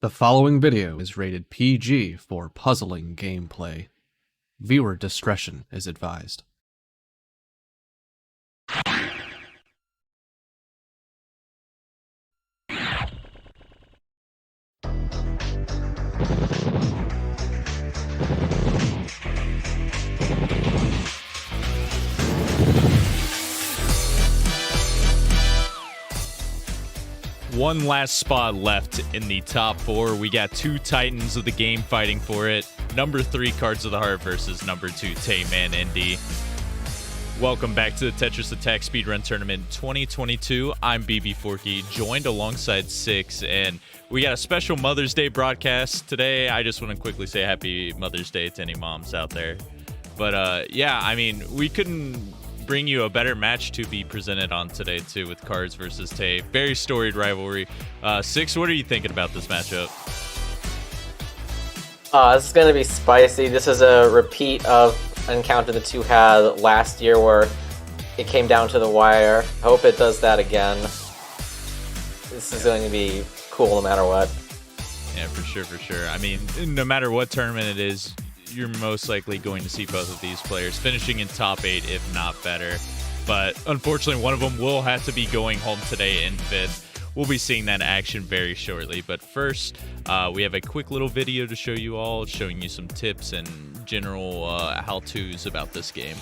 The following video is rated PG for puzzling gameplay. Viewer discretion is advised. One last spot left in the top four. We got two titans of the game fighting for it. Number 3, Cards of the Heart versus number 2, TaymanND. Welcome back to the Tetris Attack Speedrun Tournament 2022. I'm BB Forky, joined alongside Six, and we got a special Mother's Day broadcast today. I just want to quickly say happy Mother's Day to any moms out there. But yeah, I mean, we couldn't bring you a better match to be presented on today too, with Cards versus Tay. Very storied rivalry. Six, what are you thinking about this matchup? This is going to be spicy. This is a repeat of an encounter the two had last year where it came down to the wire. I hope it does that again. This is going to be cool no matter what. Yeah, for sure, for sure. I mean, no matter what tournament it is, you're most likely going to see both of these players finishing in top 8, if not better. But unfortunately, one of them will have to be going home today in 5th. We'll be seeing that action very shortly. But first, we have a quick little video to show you all, showing you some tips and general how-tos about this game.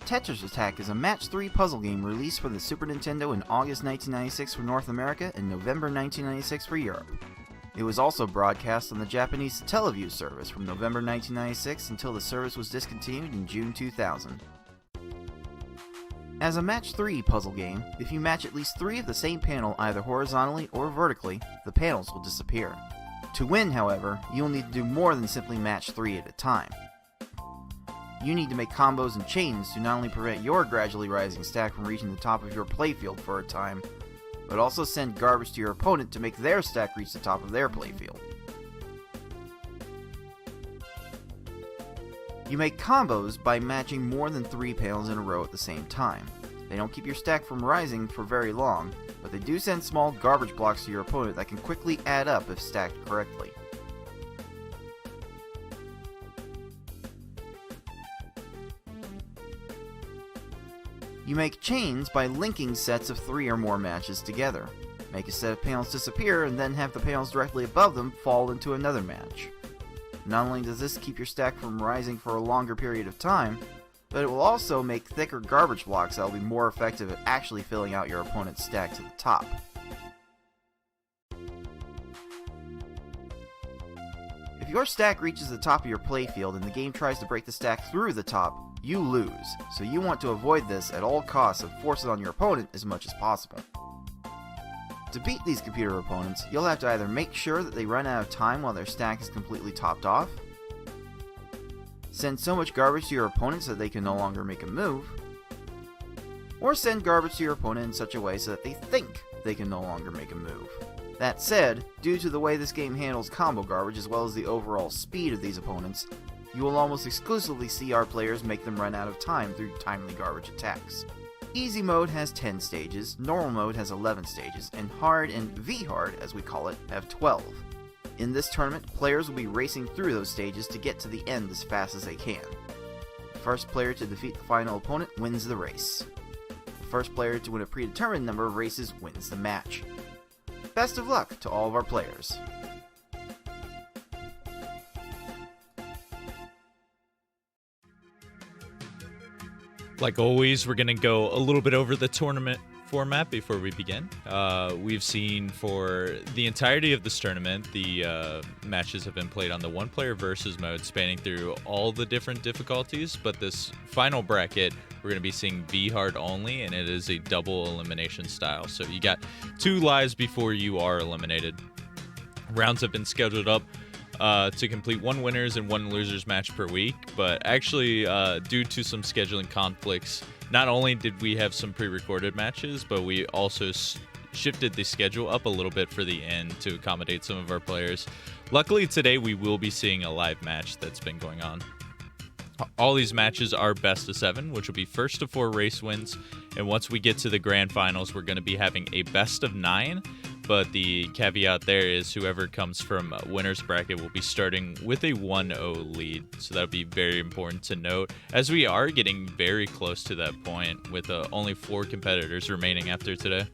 Tetris Attack is a match 3 puzzle game released for the Super Nintendo in August 1996 for North America and November 1996 for Europe. It was also broadcast on the Japanese Teleview service from November 1996 until the service was discontinued in June 2000. As a match 3 puzzle game, if you match at least 3 of the same panel either horizontally or vertically, the panels will disappear. To win, however, you'll need to do more than simply match 3 at a time. You need to make combos and chains to not only prevent your gradually rising stack from reaching the top of your playfield for a time, but also send garbage to your opponent to make their stack reach the top of their playfield. You make combos by matching more than 3 panels in a row at the same time. They don't keep your stack from rising for very long, but they do send small garbage blocks to your opponent that can quickly add up if stacked correctly. You make chains by linking sets of 3 or more matches together. Make a set of panels disappear and then have the panels directly above them fall into another match. Not only does this keep your stack from rising for a longer period of time, but it will also make thicker garbage blocks that will be more effective at actually filling out your opponent's stack to the top. If your stack reaches the top of your playfield and the game tries to break the stack through the top, you lose, so you want to avoid this at all costs and force it on your opponent as much as possible. To beat these computer opponents, you'll have to either make sure that they run out of time while their stack is completely topped off, send so much garbage to your opponents that they can no longer make a move, or send garbage to your opponent in such a way so that they think they can no longer make a move. That said, due to the way this game handles combo garbage as well as the overall speed of these opponents, you will almost exclusively see our players make them run out of time through timely garbage attacks. Easy mode has 10 stages, normal mode has 11 stages, and hard and V-hard, as we call it, have 12. In this tournament, players will be racing through those stages to get to the end as fast as they can. The first player to defeat the final opponent wins the race. The first player to win a predetermined number of races wins the match. Best of luck to all of our players. Like always, we're going to go a little bit over the tournament format before we begin. We've seen for the entirety of this tournament, the matches have been played on the one-player versus mode, spanning through all the different difficulties, but this final bracket, we're going to be seeing V-hard only, and it is a double elimination style. So you got 2 lives before you are eliminated. Rounds have been scheduled up to complete 1 winners and 1 losers match per week, but actually due to some scheduling conflicts, not only did we have some pre-recorded matches, but we also shifted the schedule up a little bit for the end to accommodate some of our players. Luckily today we will be seeing a live match that's been going on. All these matches are best of 7, which will be first to 4 race wins, and once we get to the grand finals, we're going to be having a best of 9, but the caveat there is whoever comes from winner's bracket will be starting with a 1-0 lead, so that'll be very important to note, as we are getting very close to that point with only 4 competitors remaining after today.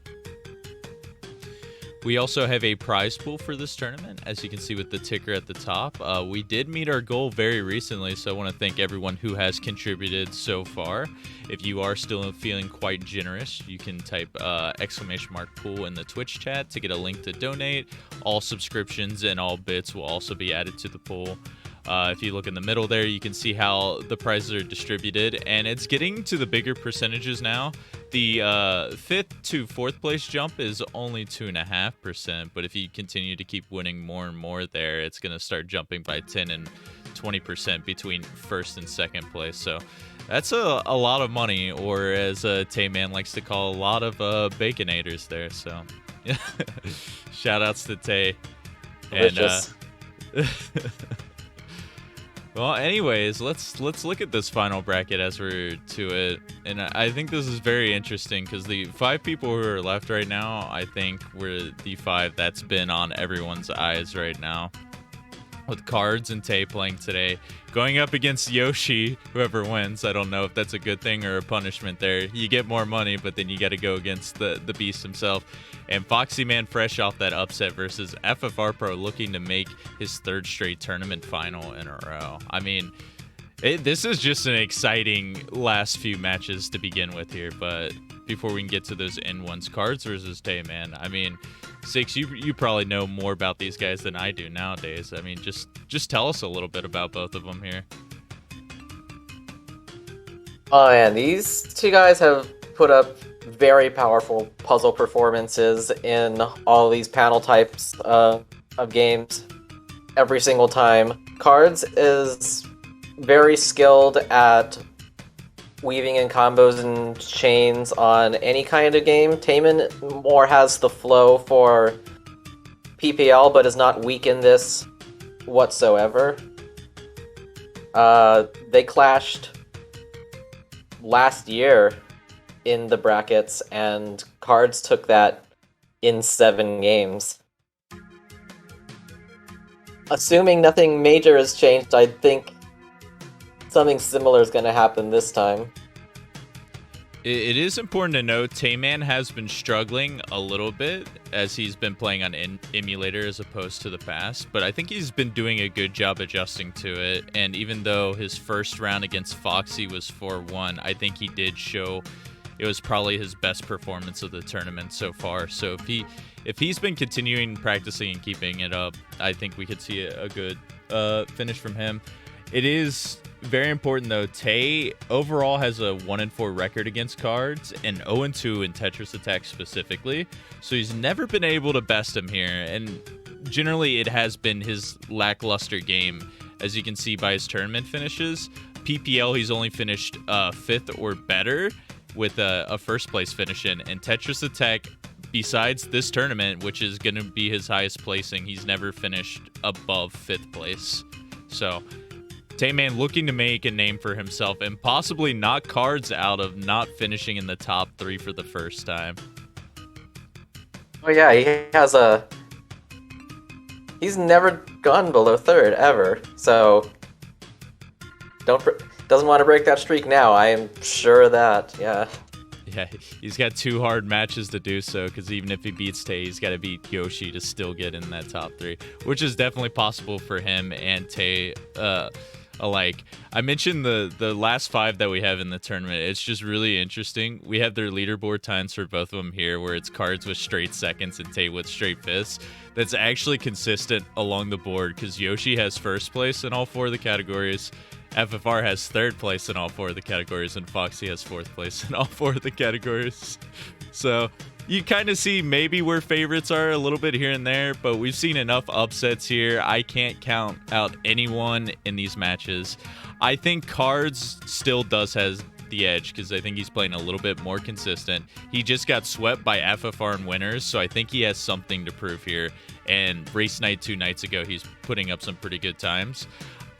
We also have a prize pool for this tournament, as you can see with the ticker at the top. We did meet our goal very recently, so I want to thank everyone who has contributed so far. If you are still feeling quite generous, you can type !pool in the Twitch chat to get a link to donate. All subscriptions and all bits will also be added to the pool. If you look in the middle there, you can see how the prizes are distributed, and it's getting to the bigger percentages now. The 5th to 4th place jump is only 2.5%, but if you continue to keep winning more and more there, it's going to start jumping by 10 and 20% between 1st and 2nd place. So that's a lot of money, or as Tayman likes to call, a lot of baconators there. So shout outs to Tay. Delicious. And well, anyways, let's look at this final bracket as we're to it, and I think this is very interesting because the 5 people who are left right now, I think we're the 5 that's been on everyone's eyes right now. With Cards and Tay playing today, going up against Yoshi, whoever wins. I don't know if that's a good thing or a punishment there. You get more money, but then you got to go against the beast himself. And Foxy Man fresh off that upset versus FFR Pro looking to make his 3rd straight tournament final in a row. I mean, this is just an exciting last few matches to begin with here, but before we can get to those end ones, Cards versus Tay, man. I mean, Six, you probably know more about these guys than I do nowadays. I mean, just tell us a little bit about both of them here. Oh man, these 2 guys have put up very powerful puzzle performances in all these panel types of games every single time. Cards is very skilled at weaving in combos and chains on any kind of game. Tayman more has the flow for PPL, but is not weak in this whatsoever. They clashed last year in the brackets, and Cards took that in 7 games. Assuming nothing major has changed, I think something similar is going to happen this time. It is important to note Tayman has been struggling a little bit as he's been playing on emulator as opposed to the past, but I think he's been doing a good job adjusting to it. And even though his first round against Foxy was 4-1, I think he did show it was probably his best performance of the tournament so far. So if he's been continuing practicing and keeping it up, I think we could see a good finish from him. It is very important though, Tay overall has a 1-4 record against Cards and 0-2 in Tetris Attack specifically, so he's never been able to best him here, and generally it has been his lackluster game, as you can see by his tournament finishes. PPL he's only finished 5th or better with a 1st place finish in, and Tetris Attack, besides this tournament, which is going to be his highest placing, he's never finished above 5th place. So Tayman looking to make a name for himself and possibly knock Cards out of not finishing in the top 3 for the first time. Oh yeah, he's never gone below 3rd ever, so doesn't want to break that streak now. I am sure of that. Yeah. Yeah, he's got 2 hard matches to do so, because even if he beats Tay, he's got to beat Yoshi to still get in that top 3, which is definitely possible for him and Tay alike. I mentioned the last 5 that we have in the tournament. It's just really interesting. We have their leaderboard times for both of them here, where it's Cards with straight 2nds and Tay with straight 5ths. That's actually consistent along the board, because Yoshi has 1st place in all 4 of the categories, FFR has 3rd place in all 4 of the categories, and Foxy has 4th place in all 4 of the categories. So you kind of see maybe where favorites are a little bit here and there, but we've seen enough upsets here. I can't count out anyone in these matches. I think Cards still does the edge because I think he's playing a little bit more consistent. He just got swept by FFR and winners, so I think he has something to prove here. And race night 2 nights ago, he's putting up some pretty good times.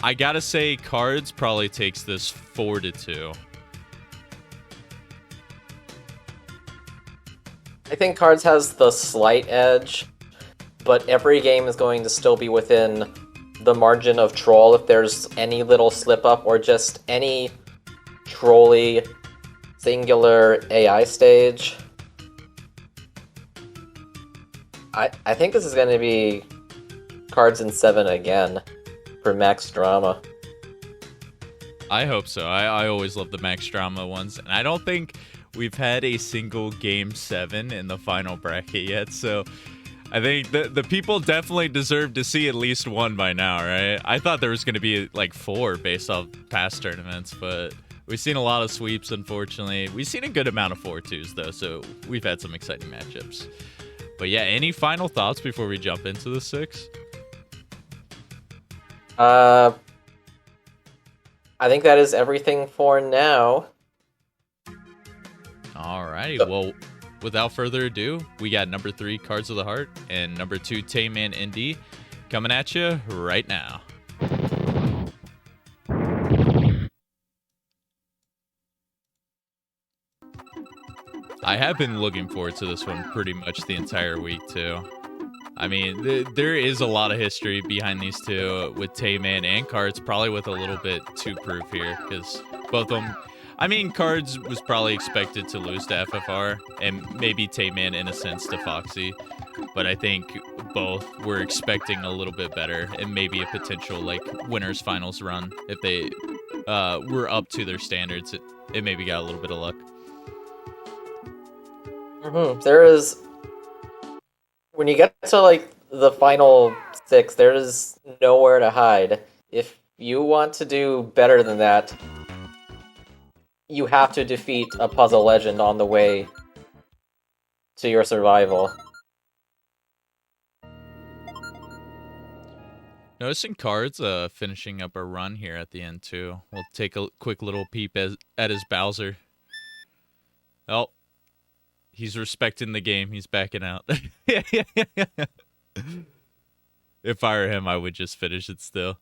I gotta say, Cards probably takes this 4-2. I think Cards has the slight edge, but every game is going to still be within the margin of troll if there's any little slip up or just any trolly singular AI stage. I think this is going to be Cards in 7 again for max drama. I hope so. I always love the max drama ones, and I don't think we've had a single game 7 in the final bracket yet, so I think the people definitely deserve to see at least one by now, right? I thought there was going to be like 4 based off past tournaments, but we've seen a lot of sweeps, unfortunately. We've seen a good amount of 4-2s, though, so we've had some exciting matchups. But yeah, any final thoughts before we jump into the 6? I think that is everything for now. Alrighty, well, without further ado, we got number 3, Cards of the Heart, and number 2, TaymanND, coming at you right now. I have been looking forward to this one pretty much the entire week, too. I mean, there is a lot of history behind these two with Tayman and Cards, probably with a little bit to prove here, because both of them... I mean, Cards was probably expected to lose to FFR, and maybe Tayman, in a sense, to Foxy. But I think both were expecting a little bit better, and maybe a potential, like, winners finals run. If they were up to their standards, it maybe got a little bit of luck. There is... When you get to, like, the final 6, there is nowhere to hide. If you want to do better than that, you have to defeat a puzzle legend on the way to your survival. Noticing Cards finishing up a run here at the end, too. We'll take a quick little peep at his Bowser. Oh, he's respecting the game. He's backing out. If I were him, I would just finish it still.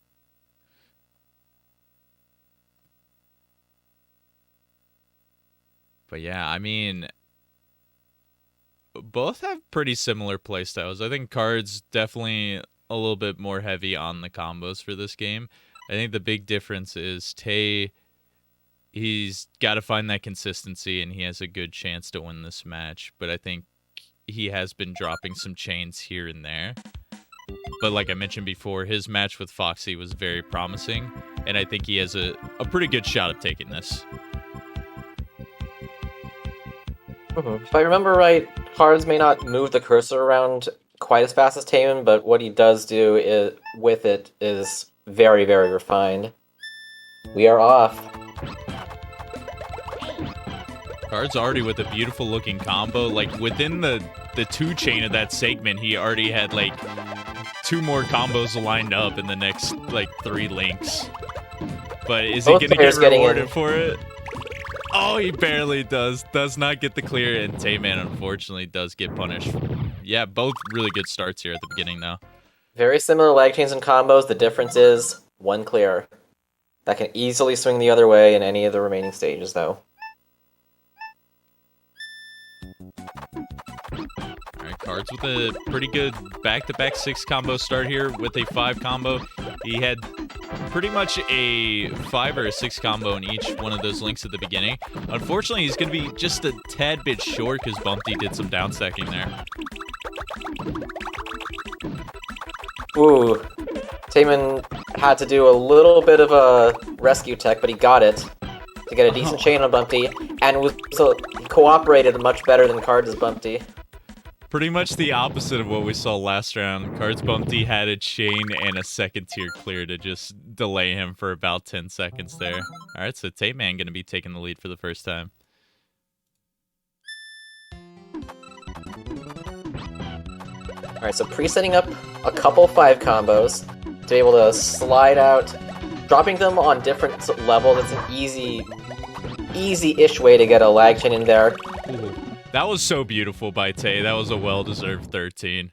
But yeah, I mean, both have pretty similar playstyles. I think Cards definitely a little bit more heavy on the combos for this game. I think the big difference is Tay, he's got to find that consistency, and he has a good chance to win this match. But I think he has been dropping some chains here and there. But like I mentioned before, his match with Foxy was very promising, and I think he has a pretty good shot of taking this. If I remember right, Cards may not move the cursor around quite as fast as Tayman, but what he does do with it is very, very refined. We are off. Cards already with a beautiful looking combo. Like within the 2 chain of that segment, he already had like 2 more combos lined up in the next like 3 links. But is he gonna get rewarded for it? Oh, he barely does. Does not get the clear, and Tayman, unfortunately, does get punished. Yeah, both really good starts here at the beginning, though. Very similar lag chains and combos. The difference is 1 clear. That can easily swing the other way in any of the remaining stages, though. Alright, Cards with a pretty good back-to-back 6 combo start here with a 5 combo. He had pretty much a 5 or a 6 combo in each one of those links at the beginning. Unfortunately, he's going to be just a tad bit short because Bumpty did some downstacking there. Ooh, Tayman had to do a little bit of a rescue tech, but he got it to get a decent chain on Bumpty, and cooperated much better than Cards' Bumpty. Pretty much the opposite of what we saw last round. Cards Bumpty had a chain and a second tier clear to just delay him for about 10 seconds there. Alright, so Tayman going to be taking the lead for the first time. Alright, so pre-setting up a couple 5 combos to be able to slide out, dropping them on different levels. It's an easy easy-ish way to get a lag chain in there. Ooh. That was so beautiful by Tay. That was a well-deserved 13.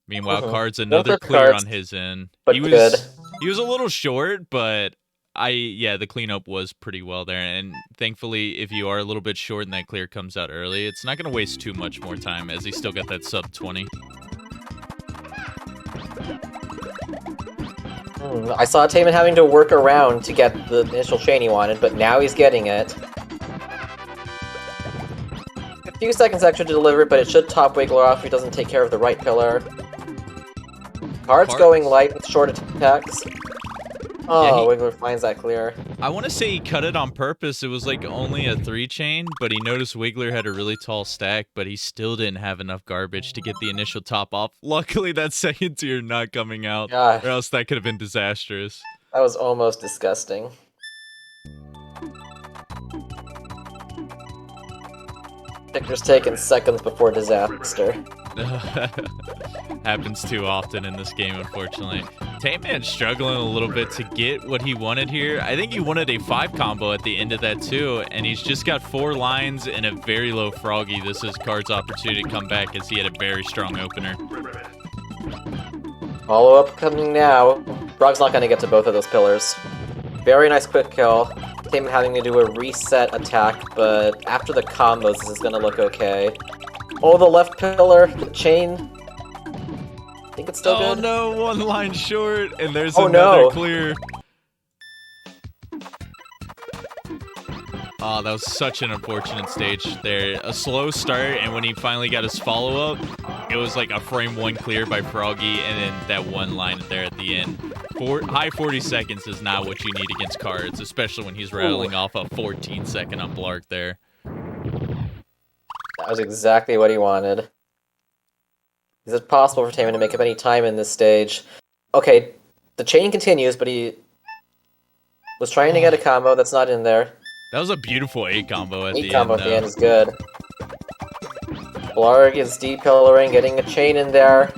Meanwhile, Cards another clear on his end. But he good. was a little short, but the cleanup was pretty well there. And thankfully, if you are a little bit short and that clear comes out early, it's not going to waste too much more time as he still got that sub 20. I saw Tayman having to work around to get the initial chain he wanted, but now he's getting it. A few seconds extra to deliver it, but it should top Wiggler off if he doesn't take care of the right pillar. Cards going light with short attacks. Oh, Wiggler finds that clear. I want to say he cut it on purpose. It was like only a 3 chain, but he noticed Wiggler had a really tall stack, but he still didn't have enough garbage to get the initial top off. Luckily, that second tier not coming out, or else that could have been disastrous. That was almost disgusting. Victor's taken seconds before disaster. Happens too often in this game, unfortunately. TaymanND struggling a little bit to get what he wanted here. I think he wanted a 5 combo at the end of that too, and he's just got 4 lines and a very low Froggy. This is Card's opportunity to come back as he had a very strong opener. Follow-up coming now. Frog's not going to get to both of those pillars. Very nice quick kill. Tayman having to do a reset attack, but after the combos, this is going to look okay. Oh, the left pillar, the chain. I think it's still good. Oh no, 1 line short, and there's another clear. Oh, that was such an unfortunate stage there. A slow start, and when he finally got his follow-up, it was like a frame 1 clear by Froggy, and then that 1 line there at the end. High 40 seconds is not what you need against Cards, especially when he's rattling off a 14-second on Blark there. That was exactly what he wanted. Is it possible for Tayman to make up any time in this stage? Okay, the chain continues, but he was trying to get a combo that's not in there. That was a beautiful 8 combo at the end. 8 combo at the end is good. Blarg is D-pillaring, getting a chain in there.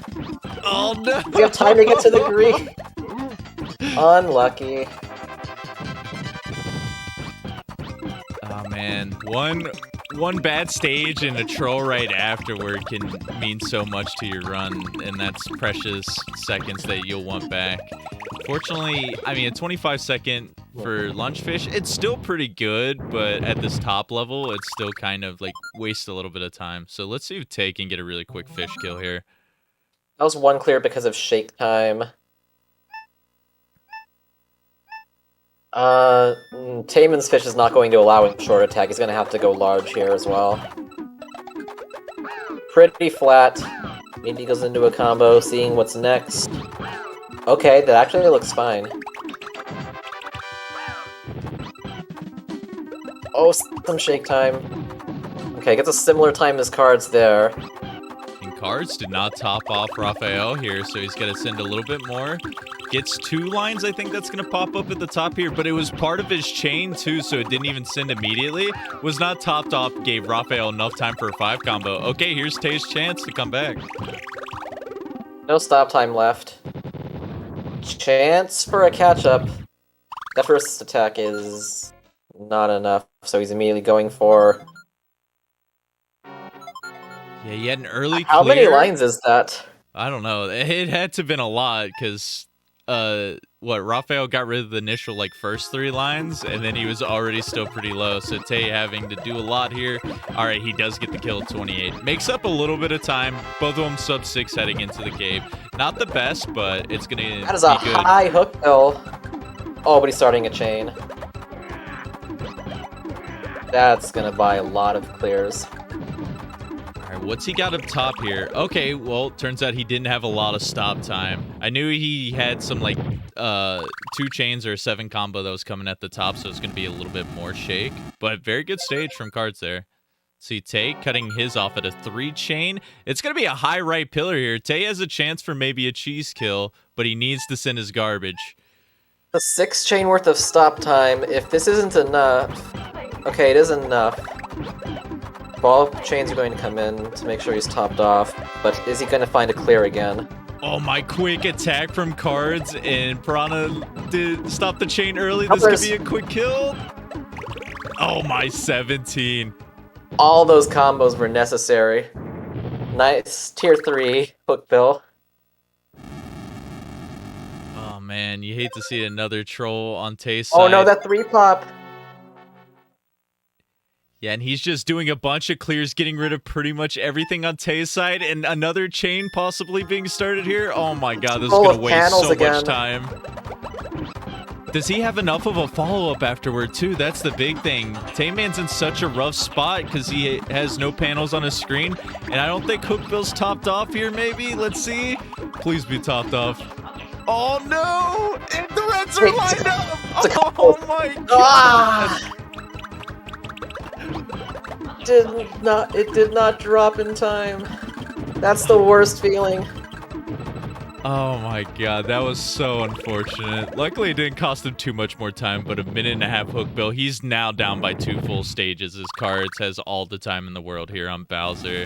Oh no! We have time to get to the green. Unlucky. Oh man, one bad stage and a troll right afterward can mean so much to your run, and that's precious seconds that you'll want back. Fortunately, I mean, a 25-second for Lunchfish, it's still pretty good, but at this top level, it's still kind of like waste a little bit of time. So let's see if Tay can get a really quick fish kill here. That was 1 clear because of shake time. Tayman's fish is not going to allow a short attack. He's going to have to go large here as well. Pretty flat. Maybe he goes into a combo, seeing what's next. Okay, that actually looks fine. Oh, some shake time. Okay, gets a similar time as Cards there. And Cards did not top off Raphael here, so he's got to send a little bit more. Gets 2 lines, I think that's going to pop up at the top here, but it was part of his chain too, so it didn't even send immediately. Was not topped off, gave Raphael enough time for a 5 combo. Okay, here's Tay's chance to come back. No stop time left. Chance for a catch-up. That first attack is not enough, so he's immediately going for... Yeah, he had an early clear. How many lines is that? I don't know. It had to have been a lot, because... Raphael got rid of the initial, first 3 lines, and then he was already still pretty low, so Tay having to do a lot here. Alright, he does get the kill at 28. Makes up a little bit of time. Both of them sub 6 heading into the cave. Not the best, but it's gonna be good. That is a high hook kill. Oh, but he's starting a chain. That's gonna buy a lot of clears. Alright, what's he got up top here? Okay, well, turns out he didn't have a lot of stop time. I knew he had some, 2 chains or a 7 combo that was coming at the top, so it's going to be a little bit more shake. But very good stage from Cards there. See Tay cutting his off at a 3 chain. It's going to be a high right pillar here. Tay has a chance for maybe a cheese kill, but he needs to send his garbage. The 6 chain worth of stop time. If this isn't enough... Okay, it is enough. Ball chains are going to come in to make sure he's topped off, but is he going to find a clear again? Oh, my quick attack from Cards, and Piranha did stop the chain early. How This could there's- be a quick kill. Oh, my 17. All those combos were necessary. Nice tier 3 hook bill. Oh, man, you hate to see another troll on Tay's side. Oh no, that 3 pop. Yeah, and he's just doing a bunch of clears, getting rid of pretty much everything on Tay's side, and another chain possibly being started here. Oh my god, this is Full going of to waste panels so again. much time. Does he have enough of a follow-up afterward, too? That's the big thing. TaymanND's in such a rough spot because he has no panels on his screen, and I don't think Hookbill's topped off here, maybe? Let's see. Please be topped off. Oh, no! And the reds are Wait, lined up! it's a Oh, my god! Ah! It did not drop in time. That's the worst feeling. Oh my god, that was so unfortunate. Luckily, it didn't cost him too much more time, but a minute and a half hook bill. He's now down by 2 full stages. His Cards has all the time in the world here on Bowser.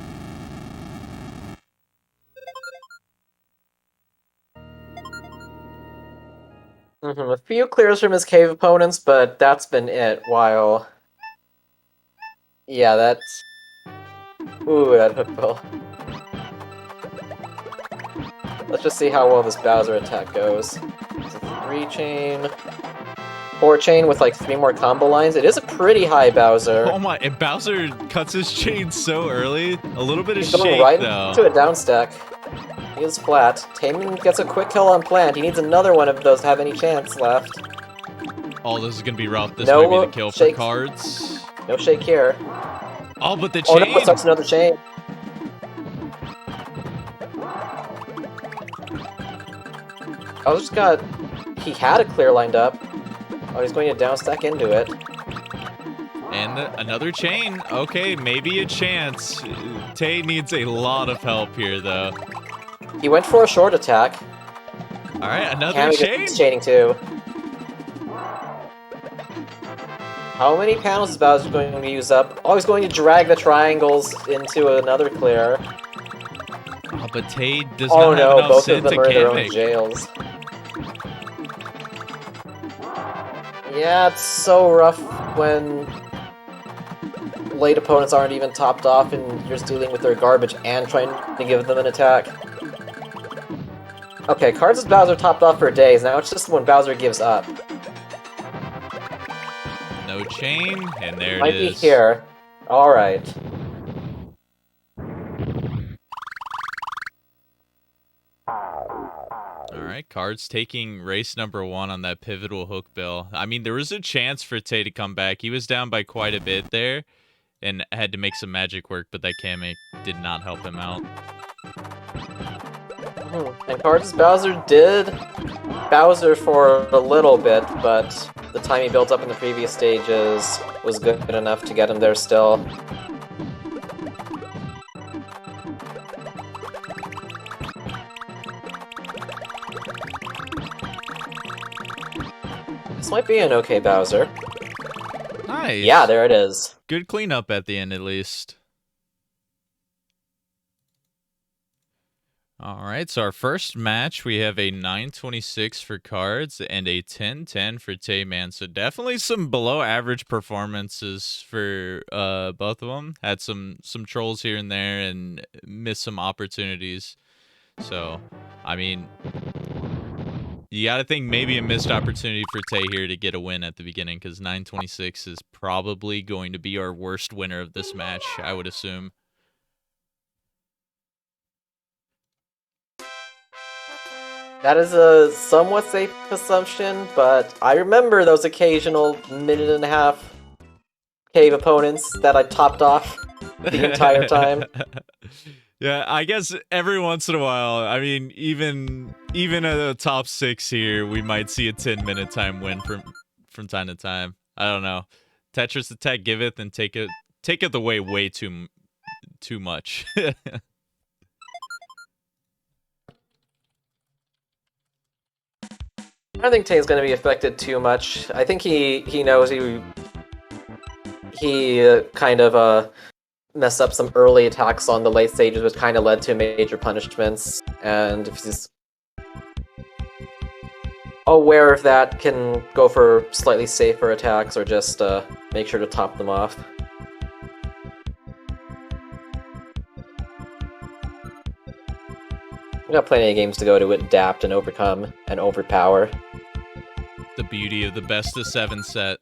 A few clears from his cave opponents, but that's been it. While, yeah, that's ooh, that hook bill. Let's just see how well this Bowser attack goes. It's a 3 chain, 4 chain with like 3 more combo lines. It is a pretty high Bowser. Oh my, and Bowser cuts his chain so early. A little bit of He's going shake, right though. to a down stack. He is flat. Tayman gets a quick kill on plant. He needs another one of those to have any chance left. Oh, this is going to be rough. This No might be the kill for shake. Cards. No shake here. Oh, but the Oh chain. no, it starts another chain. I just got... He had a clear lined up. Oh, he's going to down stack into it. And another chain. Okay, maybe a chance. Tay needs a lot of help here, though. He went for a short attack. All right, another Cammy chain. gets chaining too. How many panels is Bowser going to use up? Oh, he's going to drag the triangles into another clear. Oh, but Tay does Oh not have no, enough both Sid of them to are in their own Kamek. jails. Yeah, it's so rough when late opponents aren't even topped off and you're just dealing with their garbage and trying to give them an attack. Okay, Cards' Bowser topped off for days, now it's just when Bowser gives up. No chain, and there Might it be is. here. Alright. All right, Cards taking race number 1 on that pivotal hook bill. I mean, there was a chance for Tay to come back. He was down by quite a bit there and had to make some magic work, but that Kamek did not help him out. And Cards' Bowser did Bowser for a little bit, but the time he built up in the previous stages was good enough to get him there still. This might be an okay Bowser. Nice. Yeah, there it is. Good cleanup at the end, at least. All right, so our first match, we have a 926 for Cards and a 1010 for TaymanND. So definitely some below-average performances for both of them. Had some trolls here and there and missed some opportunities. So, I mean, you got to think maybe a missed opportunity for Tay here to get a win at the beginning, because 926 is probably going to be our worst winner of this match, I would assume. That is a somewhat safe assumption, but I remember those occasional minute and a half cave opponents that I topped off the entire time. Yeah, I guess every once in a while, I mean, even at the top 6 here, we might see a 10-minute time win from time to time. I don't know. Tetris attack giveth and taketh away way too much. I don't think Tay's going to be affected too much. I think he knows he kind of messed up some early attacks on the late stages, which kind of led to major punishments. and if he's aware of that, can go for slightly safer attacks or just make sure to top them off. We've got plenty of games to go to adapt and overcome and overpower. The beauty of the best of 7 set.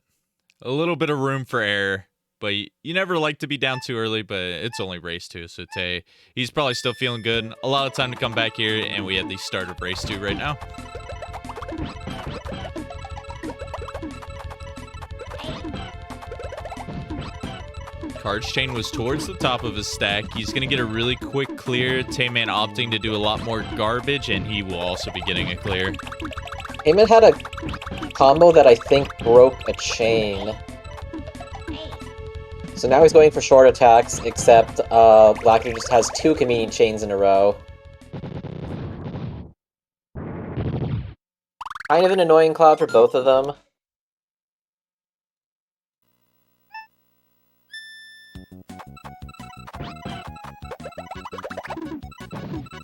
A little bit of room for error, but you never like to be down too early, but it's only race 2, so Tay, he's probably still feeling good. A lot of time to come back here, and we have the start of race 2 right now. Cards chain was towards the top of his stack. He's going to get a really quick clear. Tayman opting to do a lot more garbage, and he will also be getting a clear. Tayman had a combo that I think broke a chain. So now he's going for short attacks, except Blacker just has 2 convenient chains in a row. Kind of an annoying cloud for both of them.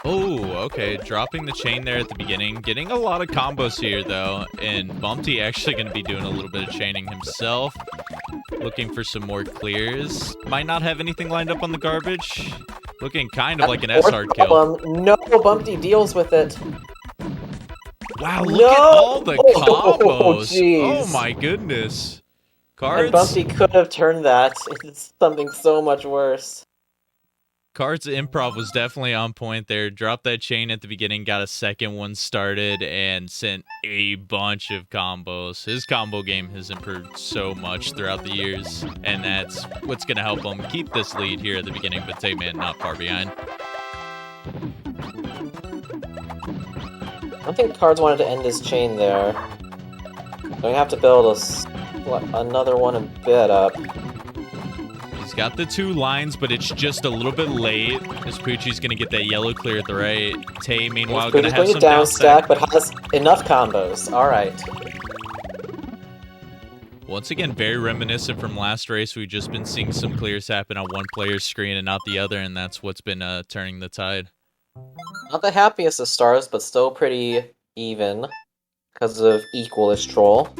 Oh, okay. Dropping the chain there at the beginning. Getting a lot of combos here, though. And Bumpty actually going to be doing a little bit of chaining himself. Looking for some more clears. Might not have anything lined up on the garbage. Looking kind of like an S-hard kill. No, Bumpty deals with it. Wow, look at all the combos. Jeez. Oh my goodness. Cards. And Bumpty could have turned that into something so much worse. Cards improv was definitely on point there. Dropped that chain at the beginning, got a second one started, and sent a bunch of combos. His combo game has improved so much throughout the years, and that's what's going to help him keep this lead here at the beginning, but Tayman not far behind. I don't think Cards wanted to end his chain there. Going to have to build another one a bit up. He's got the 2 lines, but it's just a little bit late. As Poochie's going to get that yellow clear at the right. Tay, meanwhile, going to have some down stack, but has enough combos. All right. Once again, very reminiscent from last race. We've just been seeing some clears happen on one player's screen and not the other, and that's what's been turning the tide. Not the happiest of stars, but still pretty even because of equalish troll.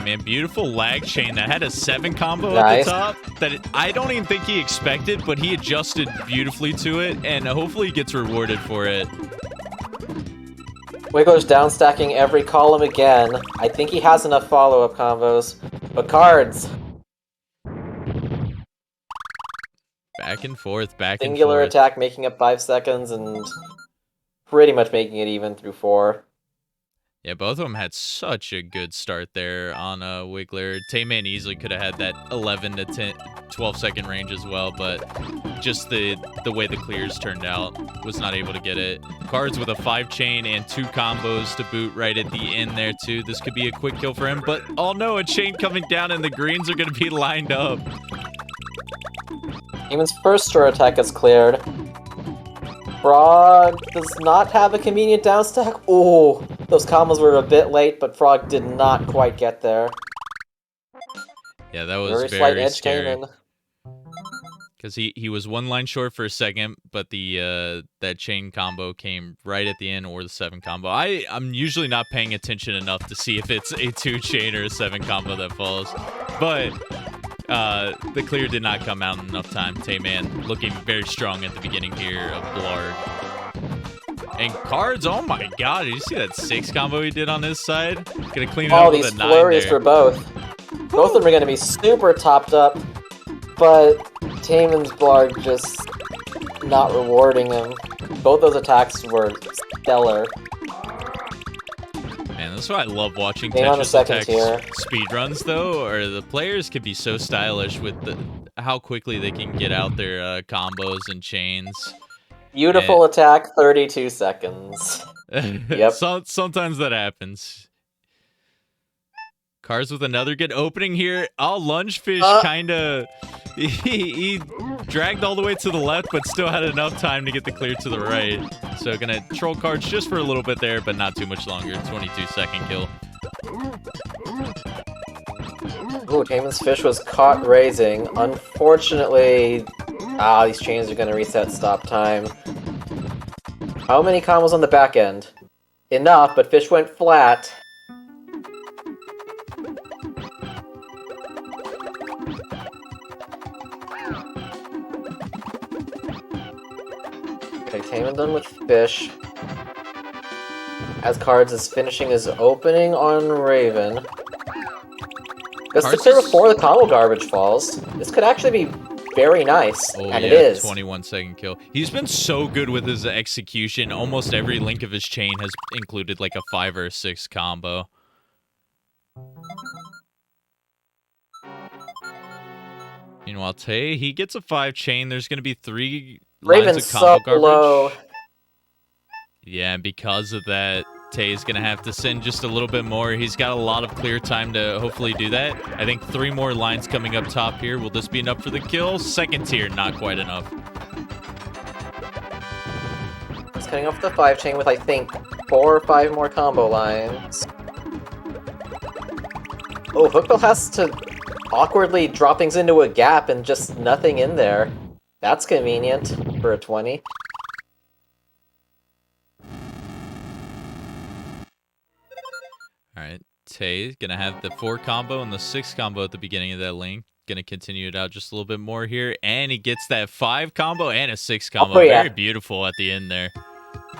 Man, beautiful lag chain that had a 7 combo at the top that I don't even think he expected, but he adjusted beautifully to it, and hopefully he gets rewarded for it. Wiggler's down stacking every column again. I think he has enough follow-up combos, but Cards. Back and forth, back and forth. Singular attack making up 5 seconds and pretty much making it even through 4. Yeah, both of them had such a good start there on Wiggler. Tayman easily could have had that 11 to 12 second range as well, but just the way the clears turned out, was not able to get it. Cards with a 5 chain and 2 combos to boot right at the end there too. This could be a quick kill for him, but oh no, a chain coming down and the greens are going to be lined up. Eamon's first short attack is cleared. Frog does not have a convenient down stack. Oh, those combos were a bit late, but Frog did not quite get there. Yeah, that was slight very edge scary. Because he was 1 line short for a second, but the that chain combo came right at the end, or the 7 combo. I'm usually not paying attention enough to see if it's a 2 chain or a 7 combo that falls, but the clear did not come out in enough time. Tayman looking very strong at the beginning here of Blarg. And Cards, oh my god, did you see that 6 combo he did on his side? Gonna clean it up with a 9 there. All these flurries for both. Both of them are gonna be super topped up, but Tayman's Blarg just not rewarding him. Both those attacks were stellar. Man, that's why I love watching Tetris Tetris Attack speedruns, though, or the players can be so stylish with how quickly they can get out their combos and chains. Beautiful attack, 32 seconds. Yep. Sometimes that happens. Cards with another good opening here. Oh, Lungefish kind of... He dragged all the way to the left, but still had enough time to get the clear to the right. So gonna troll Cards just for a little bit there, but not too much longer. 22-second kill. Ooh, Tayman's fish was caught raising. Unfortunately, Ah, these chains are gonna reset stop time. How many combos on the back end? Enough, but fish went flat. Okay, Tayman done with fish. As Cards is finishing his opening on Raven. Just to clear before the combo garbage falls. This could actually be very nice, and it is. 21-second kill. He's been so good with his execution. Almost every link of his chain has included like a 5 or a 6 combo. Meanwhile, Tay, he gets a 5 chain. There's going to be 3 Raven's lines of combo garbage. low. Yeah, and because of that, Tay is going to have to send just a little bit more. He's got a lot of clear time to hopefully do that. I think 3 more lines coming up top here. Will this be enough for the kill? Second tier, not quite enough. He's cutting off the 5 chain with, I think, 4 or 5 more combo lines. Oh, Hookbill has to awkwardly drop things into a gap and just nothing in there. That's convenient for a 20. Alright, Tay gonna have the 4 combo and the 6 combo at the beginning of that lane. Gonna continue it out just a little bit more here. And he gets that 5 combo and a 6 combo. Oh, yeah. Very beautiful at the end there.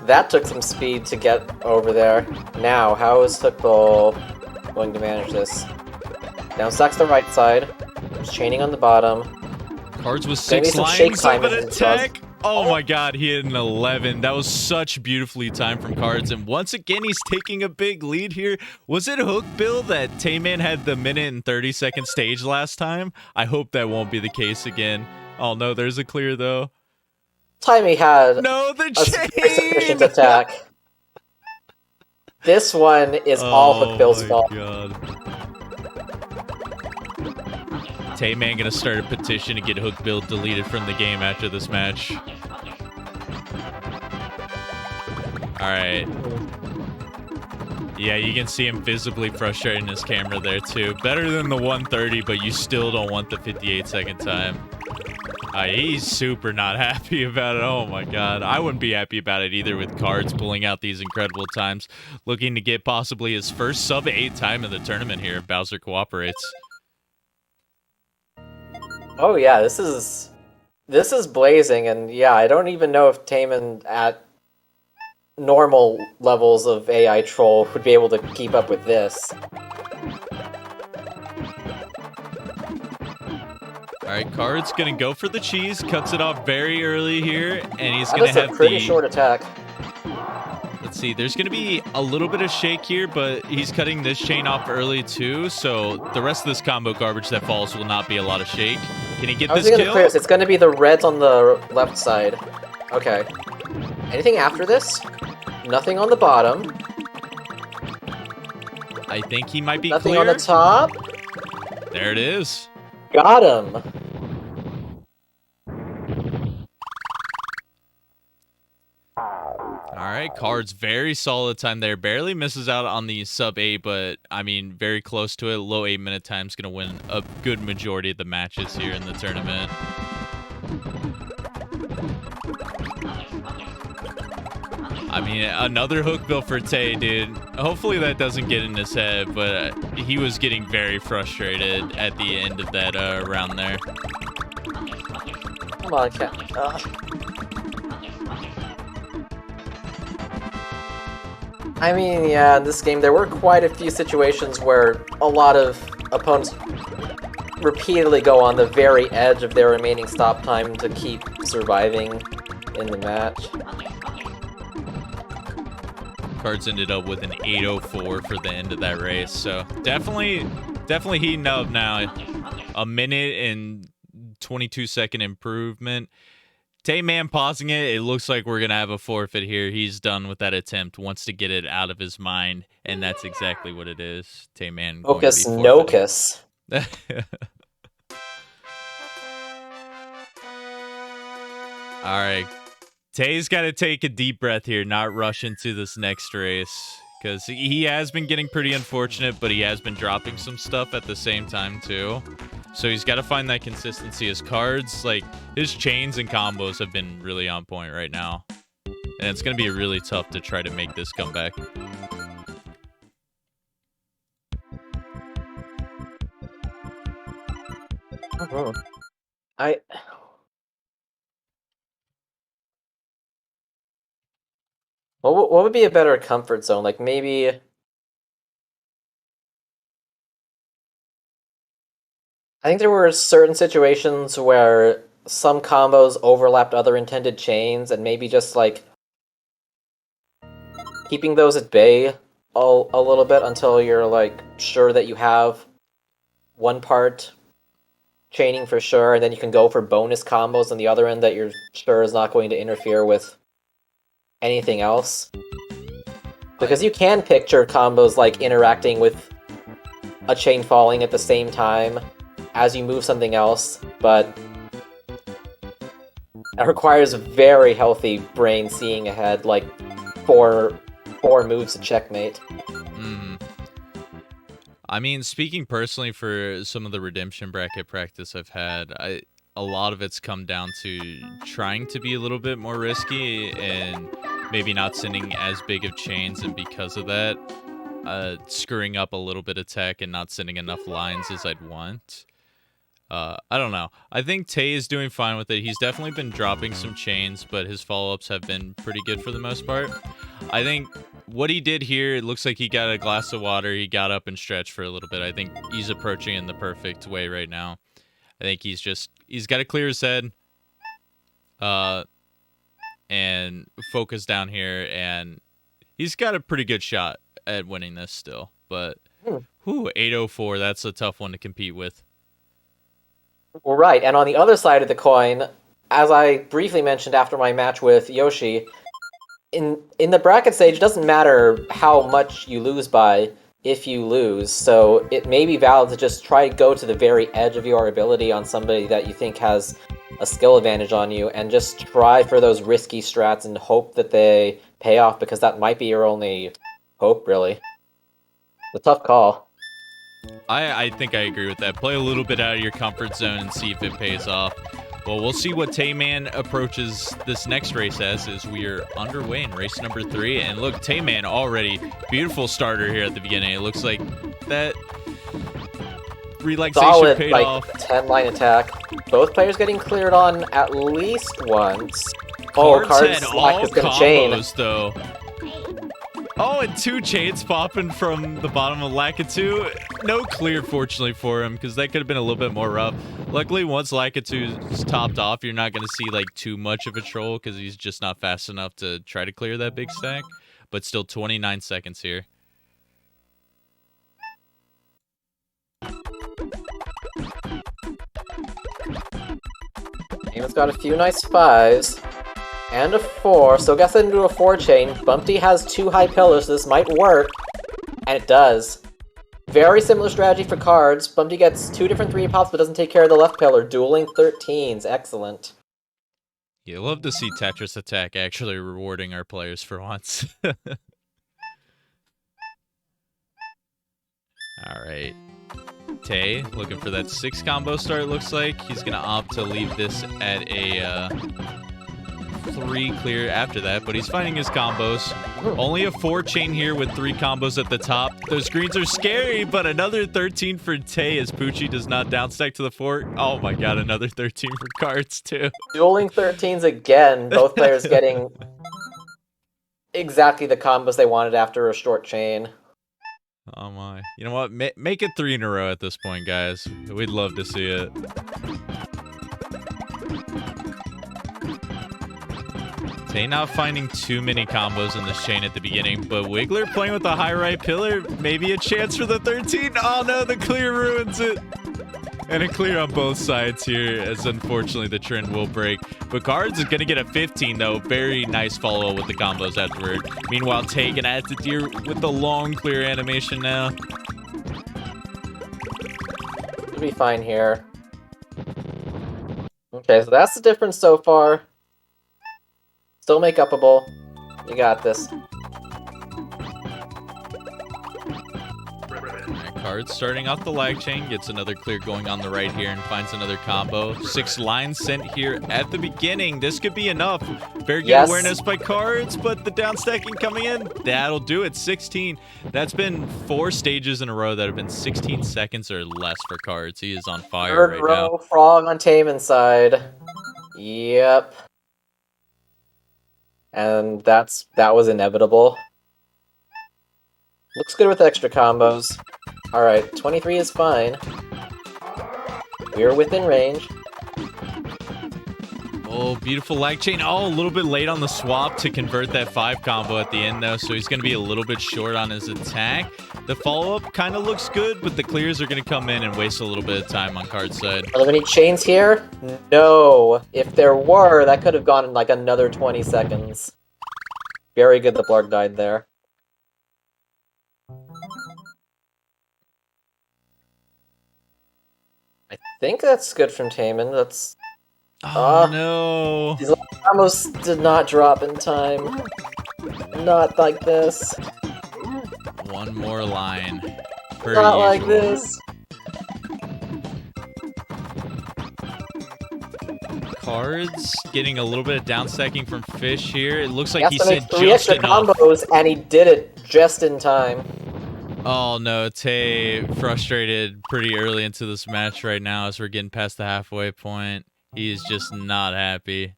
That took some speed to get over there. Now, how is Hookbill going to manage this? Down stacks the right side. There's chaining on the bottom. Cards with Maybe 6 some shake lines time of an in his attack. Oh my god, he hit an 11. That was such beautifully timed from Cards. And once again, he's taking a big lead here. Was it Hookbill that Tayman had the minute and 30-second stage last time? I hope that won't be the case again. Oh no, there's a clear though. Time he had No, the a chain! sufficient attack. This one is all Hookbill's fault. God. Tayman gonna start a petition to get Hookbill deleted from the game after this match. Alright. Yeah, you can see him visibly frustrated in his camera there too. Better than the 130, but you still don't want the 58-second time. He's super not happy about it. Oh my god. I wouldn't be happy about it either with Cards pulling out these incredible times. Looking to get possibly his first sub-8 time of the tournament here if Bowser cooperates. Oh yeah, this is blazing, and yeah, I don't even know if Tayman at normal levels of AI troll would be able to keep up with this. Alright, Cards gonna go for the cheese, cuts it off very early here, and he's That gonna is a have pretty short attack. Let's see, there's gonna be a little bit of shake here, but he's cutting this chain off early too, so the rest of this combo garbage that falls will not be a lot of shake. Can he get this kill? It's gonna be the reds on the left side. Okay. Anything after this? Nothing on the bottom. I think he might be Nothing clear. on the top. There it is. Got him. Alright, Cards very solid time there. Barely misses out on the sub-8, but I mean, very close to it. Low 8-minute time is going to win a good majority of the matches here in the tournament. I mean, another Hookbill for Tay, dude. Hopefully that doesn't get in his head, but he was getting very frustrated at the end of that round there. Come on, Cat. I mean, yeah, in this game there were quite a few situations where a lot of opponents repeatedly go on the very edge of their remaining stop time to keep surviving in the match. Cards ended up with an 8:04 for the end of that race, so definitely heating up now. A minute and 22-second improvement. Tayman pausing it. It looks like we're gonna have a forfeit here. He's done with that attempt. Wants to get it out of his mind, and that's exactly what it is. Tayman. Focus, Nocus. All right. Tay's got to take a deep breath here, not rush into this next race. Because he has been getting pretty unfortunate, but he has been dropping some stuff at the same time, too. So he's got to find that consistency. His cards, like his chains and combos have been really on point right now. And it's going to be really tough to try to make this comeback. What would be a better comfort zone? Like maybe I think there were certain situations where some combos overlapped other intended chains, and maybe just like keeping those at bay a little bit until you're like sure that you have one part chaining for sure, and then you can go for bonus combos on the other end that you're sure is not going to interfere with anything else. Because you can picture combos like interacting with a chain falling at the same time as you move something else, but it requires a very healthy brain seeing ahead, like four moves to checkmate. I mean, speaking personally for some of the redemption bracket practice I've had, a lot of it's come down to trying to be a little bit more risky and maybe not sending as big of chains, and because of that, screwing up a little bit of tech and not sending enough lines as I'd want. I don't know. I think Tay is doing fine with it. He's definitely been dropping some chains, but his follow-ups have been pretty good for the most part. I think what he did here, it looks like he got a glass of water. He got up and stretched for a little bit. I think he's approaching in the perfect way right now. I think he's got to clear his head and focus down here, and he's got a pretty good shot at winning this still. But 804, that's a tough one to compete with. Well, right, and on the other side of the coin, as I briefly mentioned after my match with Yoshi, in the bracket stage, it doesn't matter how much you lose by if you lose, so it may be valid to just try to go to the very edge of your ability on somebody that you think has a skill advantage on you, and just try for those risky strats and hope that they pay off, because that might be your only hope, really. It's a tough call. I think I agree with that. Play a little bit out of your comfort zone and see if it pays off. Well, we'll see what TaymanND approaches this next race as we are underway in race number 3. And look, TaymanND already, beautiful starter here at the beginning. It looks like that relaxation Solid, paid like, off. 10-line attack. Both players getting cleared on at least once. Cards Slack is gonna chain. Though. Oh, and 2 chains popping from the bottom of Lakitu. No clear, fortunately, for him, because that could have been a little bit more rough. Luckily, once Lakitu's topped off, you're not going to see, like, too much of a troll, because he's just not fast enough to try to clear that big stack. But still, 29 seconds here. Taman's got a few nice 5s. And a 4, so gets into a 4 chain. Bumpty has 2 high pillars, so this might work. And it does. Very similar strategy for cards. Bumpty gets 2 different 3 pops, but doesn't take care of the left pillar. Dueling 13s. Excellent. You love to see Tetris Attack actually rewarding our players for once. Alright. Tay, looking for that 6 combo start, looks like. He's going to opt to leave this at a 3 clear after that, but he's finding his combos. Only a 4 chain here with 3 combos at the top. Those greens are scary, but another 13 for Tay as Poochie does not downstack to the 4. Oh my god, another 13 for cards too. Dueling 13s again. Both players getting exactly the combos they wanted after a short chain. Oh my. You know what? Make it 3 in a row at this point, guys. We'd love to see it. Tay not finding too many combos in this chain at the beginning, but Wiggler playing with the high right pillar, maybe a chance for the 13. Oh no, the clear ruins it. And a clear on both sides here, as unfortunately the trend will break. But Cards is going to get a 15 though. Very nice follow with the combos afterward. Meanwhile, Tay gonna add to deer with the long clear animation now. Should be fine here. Okay, so that's the difference so far. Still make upable. You got this. Cards starting off the lag chain, gets another clear going on the right here and finds another combo. 6 lines sent here at the beginning. This could be enough. Very good awareness by Cards, but the down stacking coming in, that'll do it. 16. That's been 4 stages in a row that have been 16 seconds or less for Cards. He is on fire Third right row now. frog on TaymanND's side. Yep. And that was inevitable. Looks good with extra combos. Alright, 23 is fine. We're within range. Oh, beautiful lag chain. Oh, a little bit late on the swap to convert that 5 combo at the end, though, so he's going to be a little bit short on his attack. The follow-up kind of looks good, but the clears are going to come in and waste a little bit of time on Card's side. Are there any chains here? No. If there were, that could have gone in like another 20 seconds. Very good that Blarg died there. I think that's good from TaymanND. That's... Oh, no. These combos did not drop in time. Not like this. One more line. Not like this. Cards getting a little bit of down stacking from Fish here. It looks like He he has to said make 3 just extra enough. combos, and he did it just in time. Oh no, Tay frustrated pretty early into this match right now as we're getting past the halfway point. He is just not happy.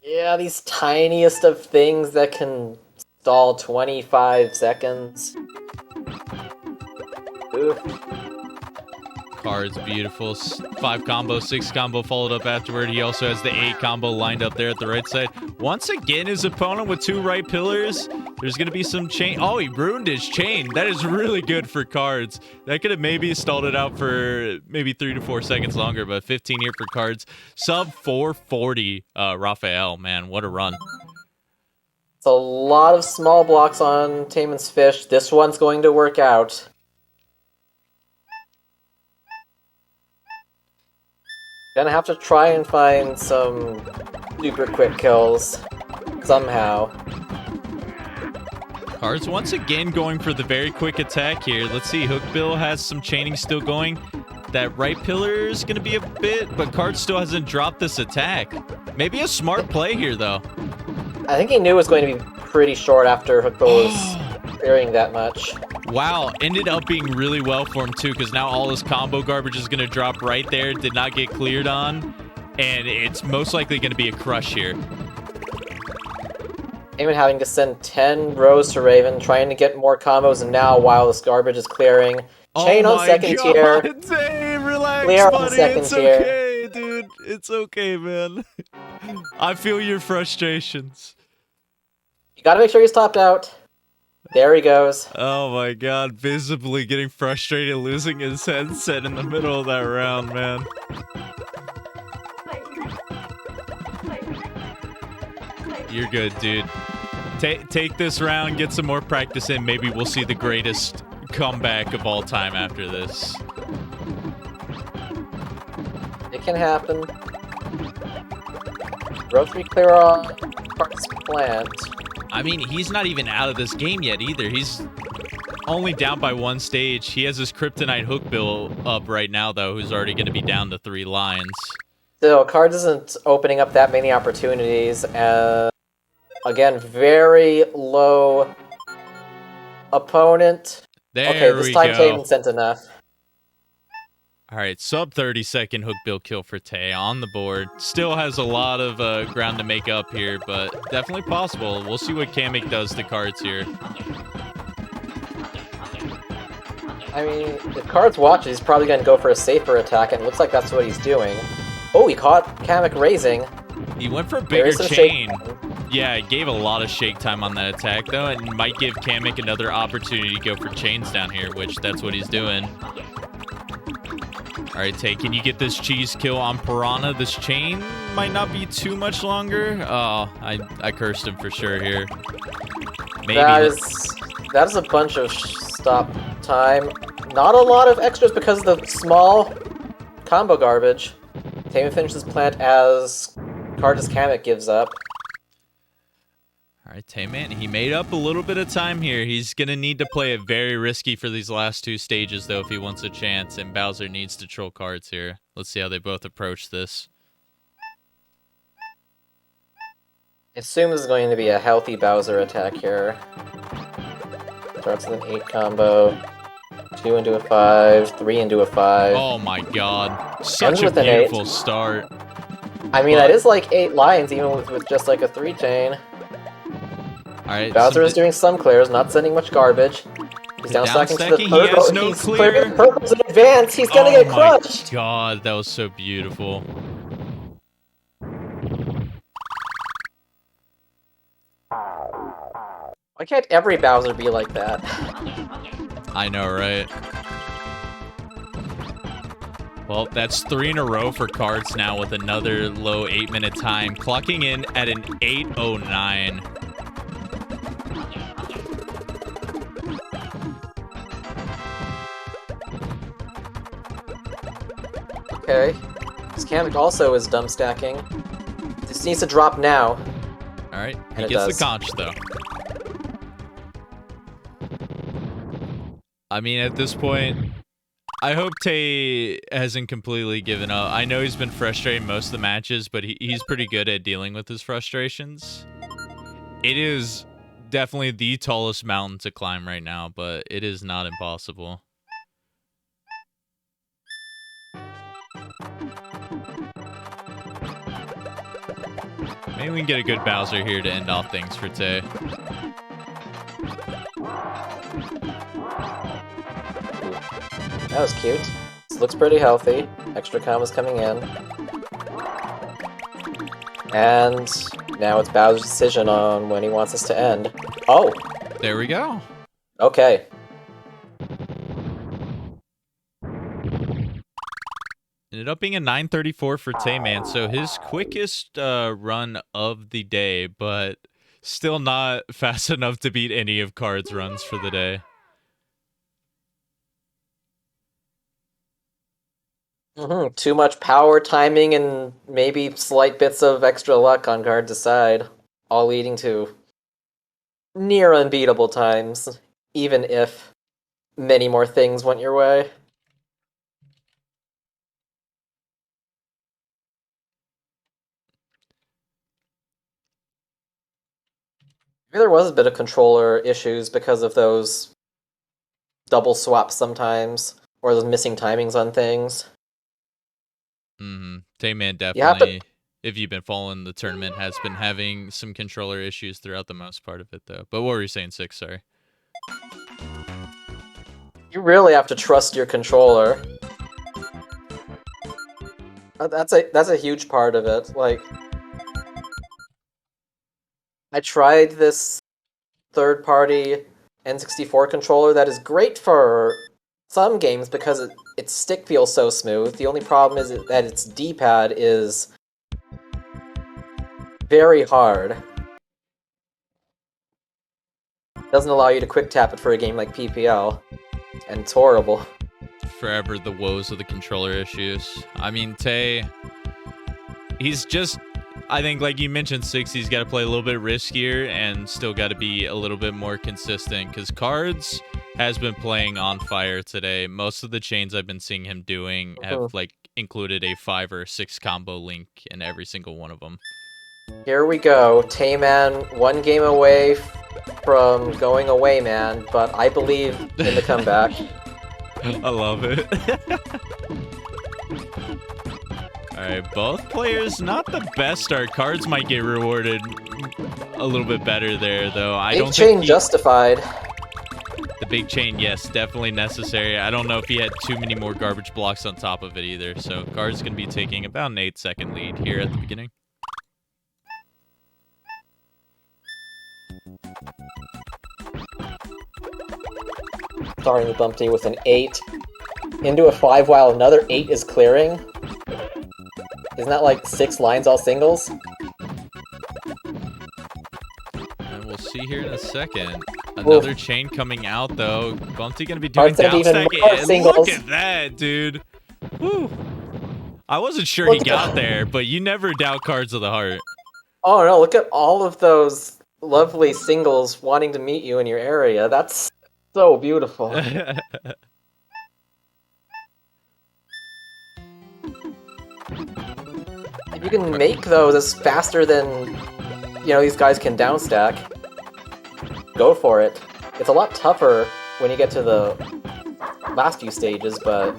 Yeah, these tiniest of things that can stall 25 seconds. Oof. Cards beautiful. 5 combo, 6 combo followed up afterward. He also has the 8 combo lined up there at the right side. Once again, his opponent with 2 right pillars. There's going to be some chain. Oh, he ruined his chain. That is really good for Cards. That could have maybe stalled it out for maybe 3 to 4 seconds longer, but 15 here for Cards. Sub 440, Raphael, man, what a run. It's a lot of small blocks on TaymanND's Fish. This one's going to work out. Gonna have to try and find some super quick kills somehow. Cards once again going for the very quick attack here. Let's see, Hookbill has some chaining still going. That right pillar is going to be a bit, but Cards still hasn't dropped this attack. Maybe a smart play here, though. I think he knew it was going to be pretty short after Hookbill was clearing that much. Wow, ended up being really well for him, too, because now all his combo garbage is going to drop right there. Did not get cleared on, and it's most likely going to be a crush here. Even having to send 10 rows to Raven, trying to get more combos now while this garbage is clearing. Chain on second tier. Dave, relax, Clear on buddy. second It's tier. okay, dude. It's okay, man. I feel your frustrations. You gotta make sure he's topped out. There he goes. Oh my god, visibly getting frustrated, losing his headset in the middle of that round, man. You're good, dude. Take this round, get some more practice in. Maybe we'll see the greatest comeback of all time after this. It can happen. Rotary clear on Park's plant. I mean, he's not even out of this game yet either. He's only down by 1 stage. He has his Kryptonite Hookbill up right now, though, who's already going to be down to 3 lines. Still, Cards isn't opening up that many opportunities, and again, very low opponent. There Okay, this we time go. TaymanND sent enough. All right, sub 30-second Hookbill kill for Tay on the board. Still has a lot of ground to make up here, but definitely possible. We'll see what Kamek does to Cards here. I mean, if Cards watches, he's probably going to go for a safer attack, and it looks like that's what he's doing. Oh, he caught Kamek raising. He went for a There bigger is some shake chain. time. Yeah, it gave a lot of shake time on that attack, though, and might give Kamek another opportunity to go for chains down here, which that's what he's doing. All right, Tay, can you get this cheese kill on Piranha? This chain might not be too much longer. Oh, I cursed him for sure here. Maybe. That is a bunch of stop time. Not a lot of extras because of the small combo garbage. TaymanND finishes plant as Cards Kamek gives up. All right, Tayman, he made up a little bit of time here. He's going to need to play it very risky for these last 2 stages, though, if he wants a chance. And Bowser needs to troll cards here. Let's see how they both approach this. I assume this is going to be a healthy Bowser attack here. Starts with an 8 combo. 2 into a 5, 3 into a 5. Oh my god. Such Ends a with an beautiful 8. start. I mean, that is like 8 lines, even with just like a 3 chain. Alright, Bowser is doing some clears, not sending much garbage. He's down stacking to the Downstacking, third he has row. no He's clear. clearing purples in advance. He's gonna get crushed. Oh my god, that was so beautiful. Why can't every Bowser be like that? I know, right? Well, that's 3 in a row for cards now with another low 8-minute time, clocking in at an 8:09. Okay. Skamik also is dumb stacking. This needs to drop now. Alright, he And it gets does. the conch, though. I mean, at this point, I hope Tay hasn't completely given up. I know he's been frustrated most of the matches, but he's pretty good at dealing with his frustrations. It is definitely the tallest mountain to climb right now, but it is not impossible. Maybe we can get a good Bowser here to end off things for Tay. That was cute. This looks pretty healthy. Extra combos coming in. And now it's Bowser's decision on when he wants this to end. Oh! There we go. Okay. Ended up being a 9:34 for Tayman, so his quickest run of the day, but still not fast enough to beat any of Card's runs for the day. Too much power, timing, and maybe slight bits of extra luck on Card's side, all leading to near unbeatable times, even if many more things went your way. Maybe there was a bit of controller issues because of those double swaps sometimes, or those missing timings on things. Tayman You have to- definitely, if you've been following the tournament, has been having some controller issues throughout the most part of it, though. But what were you saying, Six? Sorry. You really have to trust your controller. That's a huge part of it. Like, I tried this third-party N64 controller that is great for some games because its stick feels so smooth. The only problem is that its D-pad is very hard. It doesn't allow you to quick tap it for a game like PPL, and it's horrible. Forever the woes of the controller issues. I mean, Tay, he's just, I think, like you mentioned, Six, he's got to play a little bit riskier and still got to be a little bit more consistent, because Cards has been playing on fire today. Most of the chains I've been seeing him doing have like included a 5 or 6 combo link in every single one of them. Here we go. Tayman, one game away from going away, man, but I believe in the comeback. I love it. Alright, both players not the best start. Cards might get rewarded a little bit better there, though. I Big don't chain think justified. the big chain, yes, definitely necessary. I don't know if he had too many more garbage blocks on top of it either. So Cards going to be taking about an 8-second lead here at the beginning. Starting the Bumpty with an 8 into a 5 while another 8 is clearing. Isn't that like 6 lines all singles? And we'll see here in a second. Another chain coming out, though. Bumpty going to be doing Cards have even downstack. more And singles. look at that, dude. Woo. I wasn't sure he got there, but you never doubt Cards of the Heart. Oh no, look at all of those lovely singles wanting to meet you in your area. That's so beautiful. If you can make those as faster than, these guys can downstack, go for it. It's a lot tougher when you get to the last few stages, but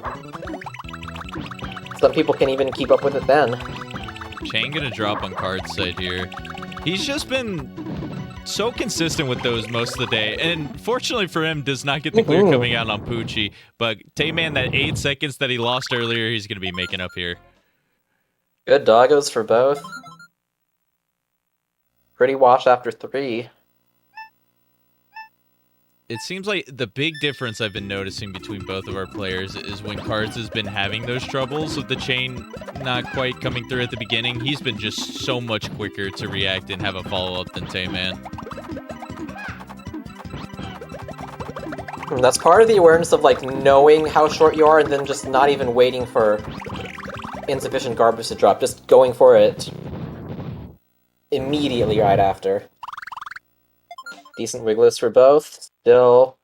some people can even keep up with it then. Chain gonna drop on Card's side here. He's just been so consistent with those most of the day, and fortunately for him, does not get the clear coming out on Poochie. But Tayman, that 8 seconds that he lost earlier, he's gonna be making up here. Good doggos for both. Pretty wash after 3. It seems like the big difference I've been noticing between both of our players is when Cards has been having those troubles with the chain not quite coming through at the beginning, he's been just so much quicker to react and have a follow-up than Tayman. That's part of the awareness of, knowing how short you are and then just not even waiting for insufficient garbage to drop, just going for it immediately right after. Decent wigglers for both, still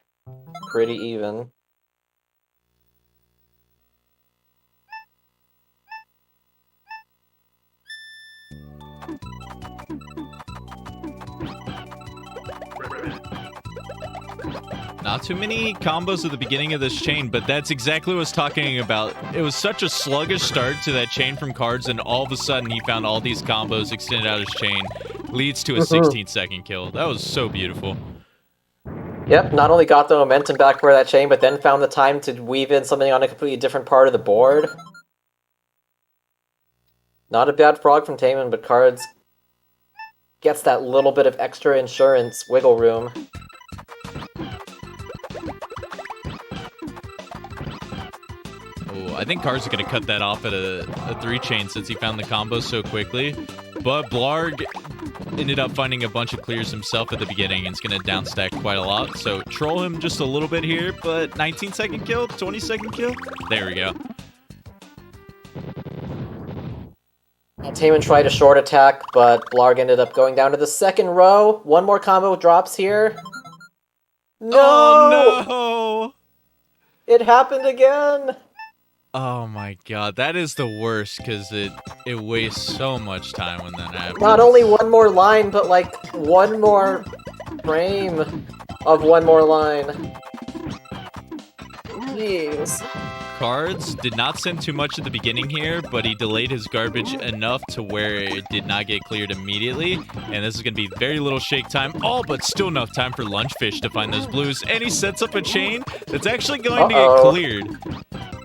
pretty even. Not too many combos at the beginning of this chain, but that's exactly what I was talking about. It was such a sluggish start to that chain from Cards, and all of a sudden he found all these combos extended out his chain. Leads to a 16-second kill. That was so beautiful. Yep, not only got the momentum back for that chain, but then found the time to weave in something on a completely different part of the board. Not a bad frog from Tayman, but Cards gets that little bit of extra insurance wiggle room. I think Cards are going to cut that off at a 3-chain since he found the combo so quickly. But Blarg ended up finding a bunch of clears himself at the beginning and is going to downstack quite a lot. So troll him just a little bit here, but 19-second kill, 20-second kill. There we go. Tayman tried a short attack, but Blarg ended up going down to the second row. One more combo drops here. No! Oh, no! It happened again! Oh my god, that is the worst, because it wastes so much time when that happens. Not only one more line, but one more frame of one more line. Jeez. Cards did not send too much at the beginning here, but he delayed his garbage enough to where it did not get cleared immediately. And this is going to be very little shake time. Oh, but still enough time for Lunchfish to find those blues. And he sets up a chain that's actually going to get cleared,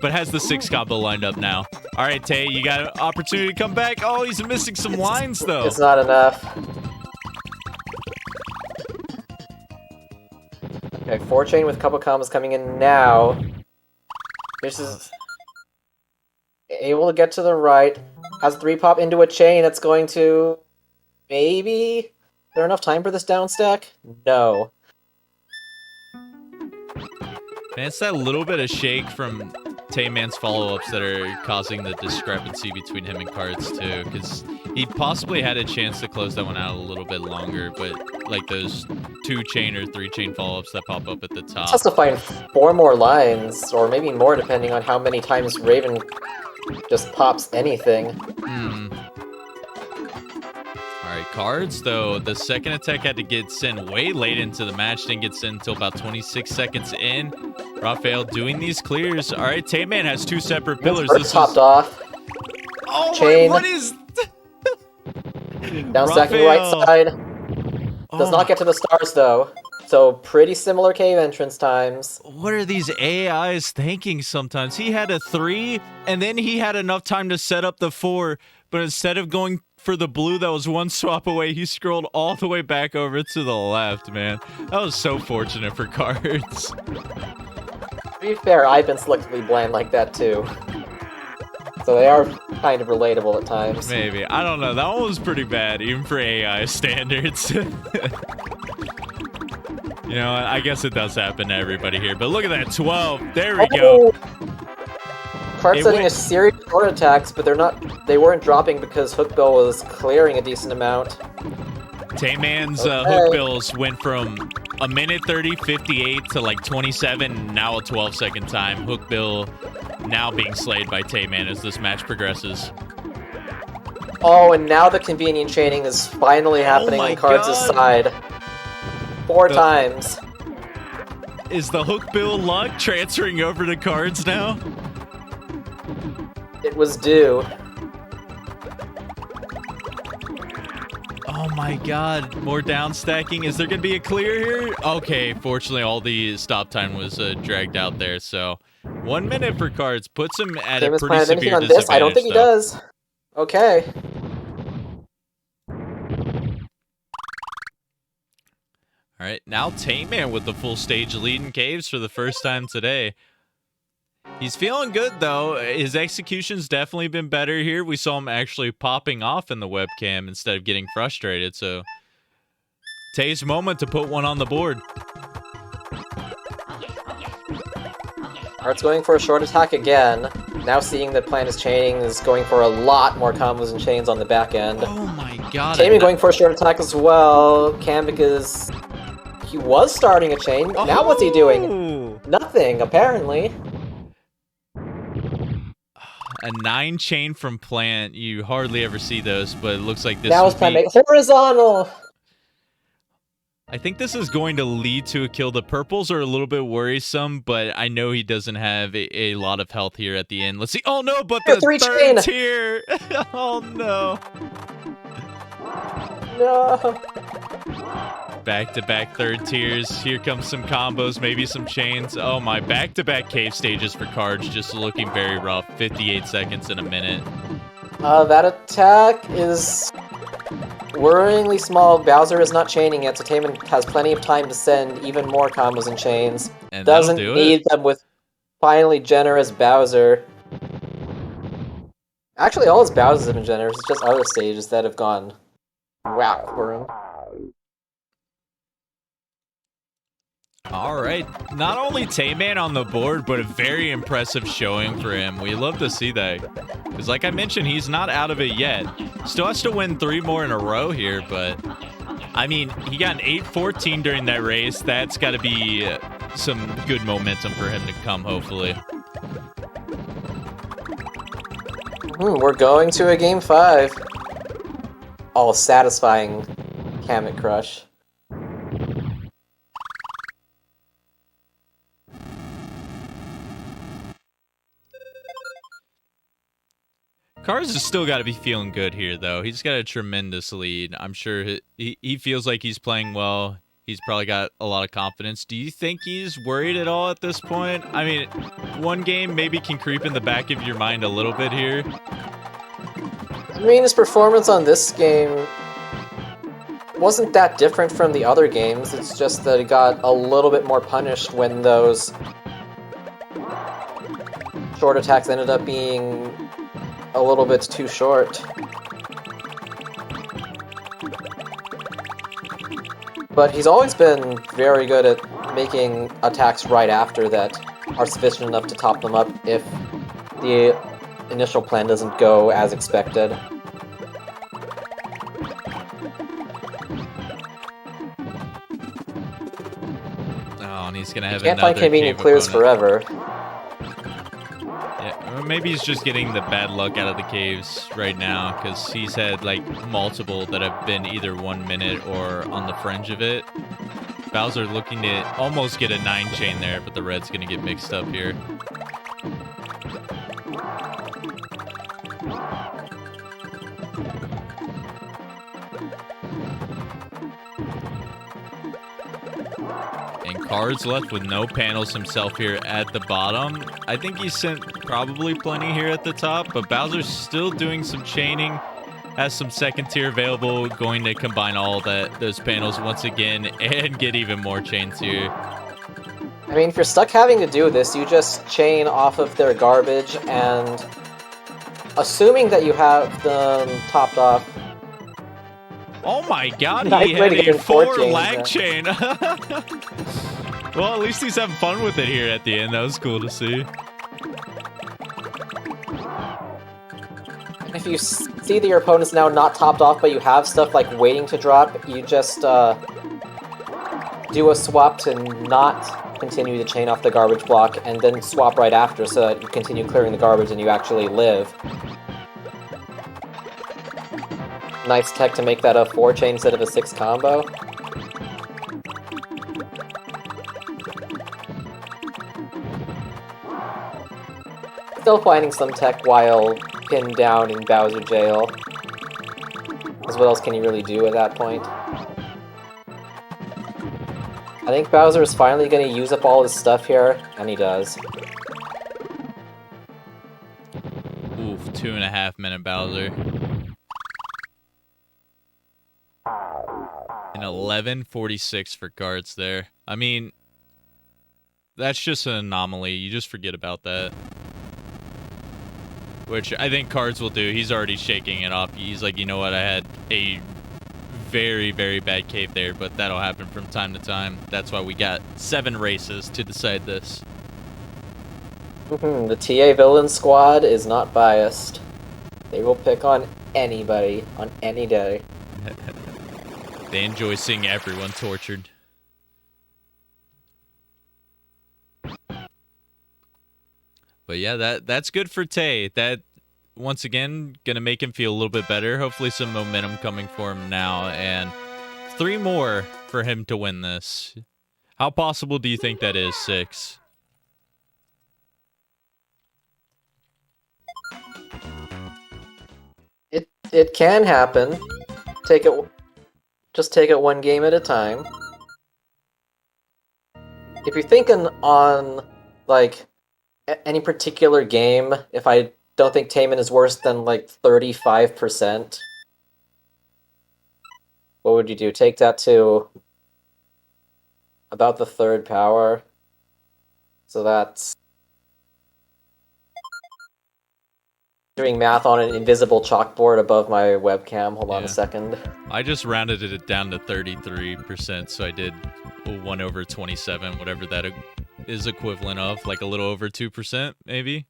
but has the 6 combo lined up now. All right, Tay, you got an opportunity to come back. Oh, he's missing some lines, though. It's not enough. Okay, 4-chain with a couple combos coming in now. This is able to get to the right. Has 3-pop into a chain that's going to... Maybe? Is there enough time for this downstack? No. Man, it's that little bit of shake from Tayman's follow-ups that are causing the discrepancy between him and Cards, too. Because he possibly had a chance to close that one out a little bit longer, but those 2-chain or 3-chain follow-ups that pop up at the top. Has to find 4 more lines, or maybe more depending on how many times Raven just pops anything. Alright, Cards, though, the second attack had to get sent way late into the match. Didn't get sent until about 26 seconds in. Raphael doing these clears. Alright, Tayman has 2 separate pillars. This popped off. Oh Chain. my, what is... Downstacking right side. Does not get to the stars, though. So, pretty similar cave entrance times. What are these AIs thinking sometimes? He had a 3, and then he had enough time to set up the 4, but instead of going for the blue that was 1 swap away, he scrolled all the way back over to the left, man. That was so fortunate for Cards. To be fair, I've been selectively blind like that, too. So they are kind of relatable at times. Maybe. I don't know. That one was pretty bad, even for AI standards. You know, I guess it does happen to everybody here. But look at that, 12. There we go. Card setting a series of short attacks, but they weren't dropping because Hookbill was clearing a decent amount. TaymanND's Okay. hook bills went from a minute 30, 58 to like 27, now a 12-second time. Hook bill now being slayed by TaymanND as this match progresses. Oh, and now the convenient chaining is finally happening my on Cards' God. side. 4 times. Is the hook bill luck transferring over to Cards now? It was due. Oh my God, more down stacking. Is there going to be a clear here? Okay, fortunately all the stop time was dragged out there, so 1 minute for Cards puts him at a Taman's pretty planning anything severe on disadvantage. this? I don't think he though. does. Okay. All right, now TaymanND with the full stage lead in caves for the first time today. He's feeling good, though. His execution's definitely been better here. We saw him actually popping off in the webcam instead of getting frustrated, so Tay's moment to put one on the board. Art's going for a short attack again. Now seeing that plan is chaining, is going for a lot more combos and chains on the back end. Oh my God. Tayman going for a short attack as well. Cam, because he was starting a chain. Now what's he doing? Oh! Nothing, apparently. A 9 chain from Plant. You hardly ever see those, but it looks like this Now would his plan be... make horizontal. I think this is going to lead to a kill. The purples are a little bit worrisome, but I know he doesn't have a lot of health here at the end. Let's see. Oh, no, but the Three third chain. tier. Oh, no. No. Back-to-back third tiers. Here comes some combos, maybe some chains. Oh, my. Back-to-back cave stages for Cards just looking very rough. 58 seconds in a minute. That attack is worryingly small. Bowser is not chaining yet, so TaymanND has plenty of time to send even more combos and chains. And Doesn't that'll do need it. them with finally generous Bowser. Actually, all his Bowsers have been generous. It's just other stages that have gone whack for him. All right. Not only TaymanND on the board, but a very impressive showing for him. We love to see that. Because like I mentioned, he's not out of it yet. Still has to win 3 more in a row here, but... I mean, he got an 8-14 during that race. That's got to be some good momentum for him to come, hopefully. We're going to a game 5. All satisfying Kamek Crush. Cards has still got to be feeling good here, though. He's got a tremendous lead. I'm sure he feels like he's playing well. He's probably got a lot of confidence. Do you think he's worried at all at this point? I mean, one game maybe can creep in the back of your mind a little bit here. I mean, his performance on this game wasn't that different from the other games. It's just that he got a little bit more punished when those short attacks ended up being a little bit too short. But he's always been very good at making attacks right after that are sufficient enough to top them up if the initial plan doesn't go as expected. Oh, and he's going to have Can't another find convenient cave clears opponent. forever. Yeah, or maybe he's just getting the bad luck out of the caves right now, because he's had like multiple that have been either 1 minute or on the fringe of it. Bowser looking to almost get a 9 chain there, but the red's going to get mixed up here. And Cards left with no panels himself here at the bottom. I think he sent probably plenty here at the top, but Bowser's still doing some chaining. Has some second tier available, going to combine all those panels once again and get even more chains here. I mean, if you're stuck having to do this, you just chain off of their garbage, and assuming that you have them topped off. Oh my god, Nice he way had to get a in 4 4 chains lag there. chain. Well, at least he's having fun with it here at the end. That was cool to see. I if you see that your opponent's now not topped off, but you have stuff like waiting to drop, you just do a swap to not continue to chain off the garbage block, and then swap right after so that you continue clearing the garbage and you actually live. Nice tech to make that a 4-chain instead of a 6 combo. Still finding some tech while pinned down in Bowser jail. Because what else can you really do at that point? I think Bowser is finally going to use up all his stuff here, and he does. Oof, 2.5 minute Bowser. And 11:46 for guards there. I mean, that's just an anomaly. You just forget about that. Which I think Cards will do. He's already shaking it off. He's like, you know what, I had a very, very bad cave there, but that'll happen from time to time. That's why we got 7 races to decide this. The TA villain squad is not biased. They will pick on anybody, on any day. They enjoy seeing everyone tortured. But yeah, that's good for Tay. That, once again, gonna make him feel a little bit better. Hopefully some momentum coming for him now. And 3 more for him to win this. How possible do you think that is, 6? It can happen. Just take it one game at a time. If you're thinking on, like, any particular game, if I don't think Tayman is worse than, like, 35%, what would you do? Take that to about the 3rd power. So that's... doing math on an invisible chalkboard above my webcam. Hold on a second. I just rounded it down to 33%, so I did 1/27, whatever that is equivalent of, like a little over 2%, maybe.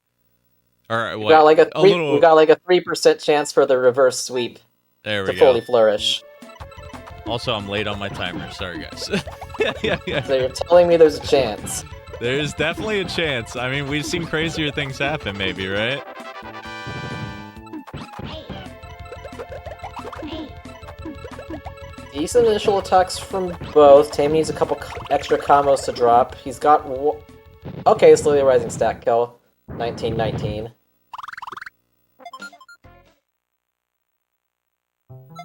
Or what? We got like a 3% chance for the reverse sweep to fully flourish. Also, I'm late on my timer. Sorry, guys. yeah. So you're telling me there's a chance? There's definitely a chance. I mean, we've seen crazier things happen, maybe, right? Decent initial attacks from both. Tayman needs a couple extra combos to drop. He's got... Okay, slowly rising stack kill. 19-19.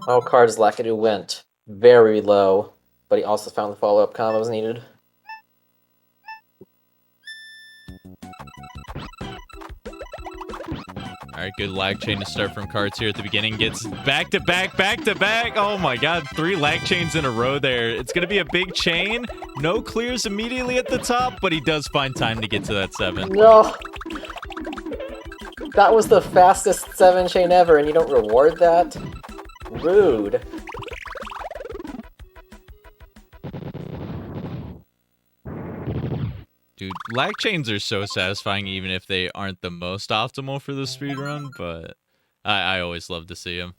Oh, Cards Lackadu went very low, but he also found the follow-up combos needed. Alright, good lag chain to start from Cards here at the beginning. Gets back to back. Oh my god, 3 lag chains in a row there. It's going to be a big chain. No clears immediately at the top, but he does find time to get to that 7. No! That was the fastest 7 chain ever, and you don't reward that? Rude. Dude, lag chains are so satisfying even if they aren't the most optimal for the speedrun, but I always love to see them.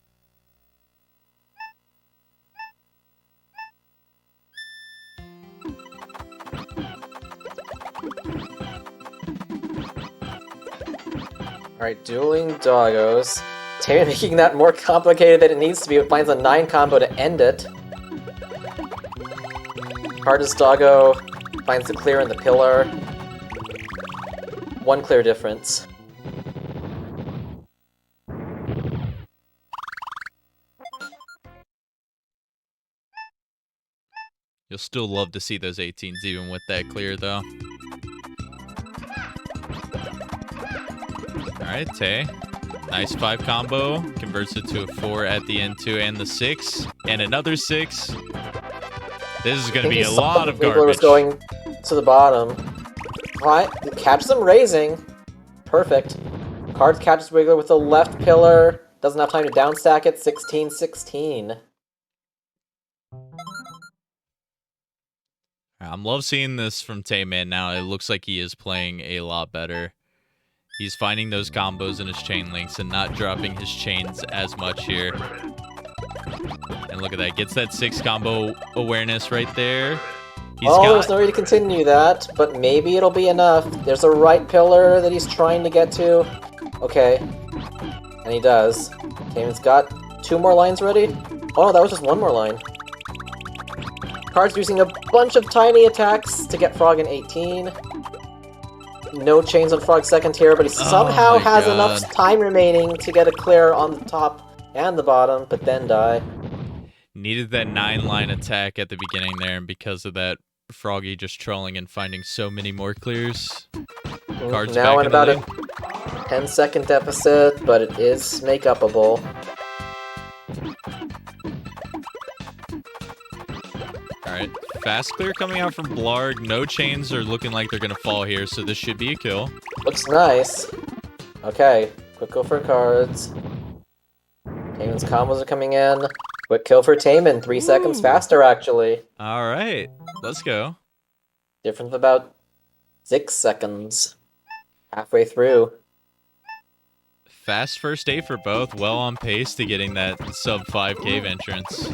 Alright, dueling doggos. Tayman making that more complicated than it needs to be. It finds a 9 combo to end it. Hardest doggo finds the clear in the pillar. 1 clear difference. You'll still love to see those 18s even with that clear, though. Alright, Tay. Nice 5 combo. Converts it to a 4 at the end, too, and the 6. And another 6. This is going to be a lot of garbage. Was going to the bottom. Right, catches him raising. Perfect. Cards catches Wiggler with the left pillar. Doesn't have time to downstack it. 16-16. I'm love seeing this from Tayman now. It looks like he is playing a lot better. He's finding those combos in his chain links and not dropping his chains as much here. And look at that. Gets that 6 combo awareness right there. There's no way to continue that, but maybe it'll be enough. There's a right pillar that he's trying to get to. Okay. And he does. Tayman's got 2 more lines ready. Oh, no, that was just 1 more line. Card's using a bunch of tiny attacks to get Frog in 18. No chains on Frog second tier, but he somehow has enough time remaining to get a clear on the top and the bottom, but then die. Needed that 9-line attack at the beginning there, and because of that, Froggy just trolling and finding so many more clears. Cards now back in about a lead. 10-second deficit, but it is make-upable. Alright, fast clear coming out from Blarg. No chains are looking like they're going to fall here, so this should be a kill. Looks nice. Okay, quick go for cards. Tayman's combos are coming in. Quick kill for Tayman, 3 seconds faster actually. Alright, let's go. Difference of about 6 seconds. Halfway through. Fast first day for both, well on pace to getting that sub 5 cave entrance.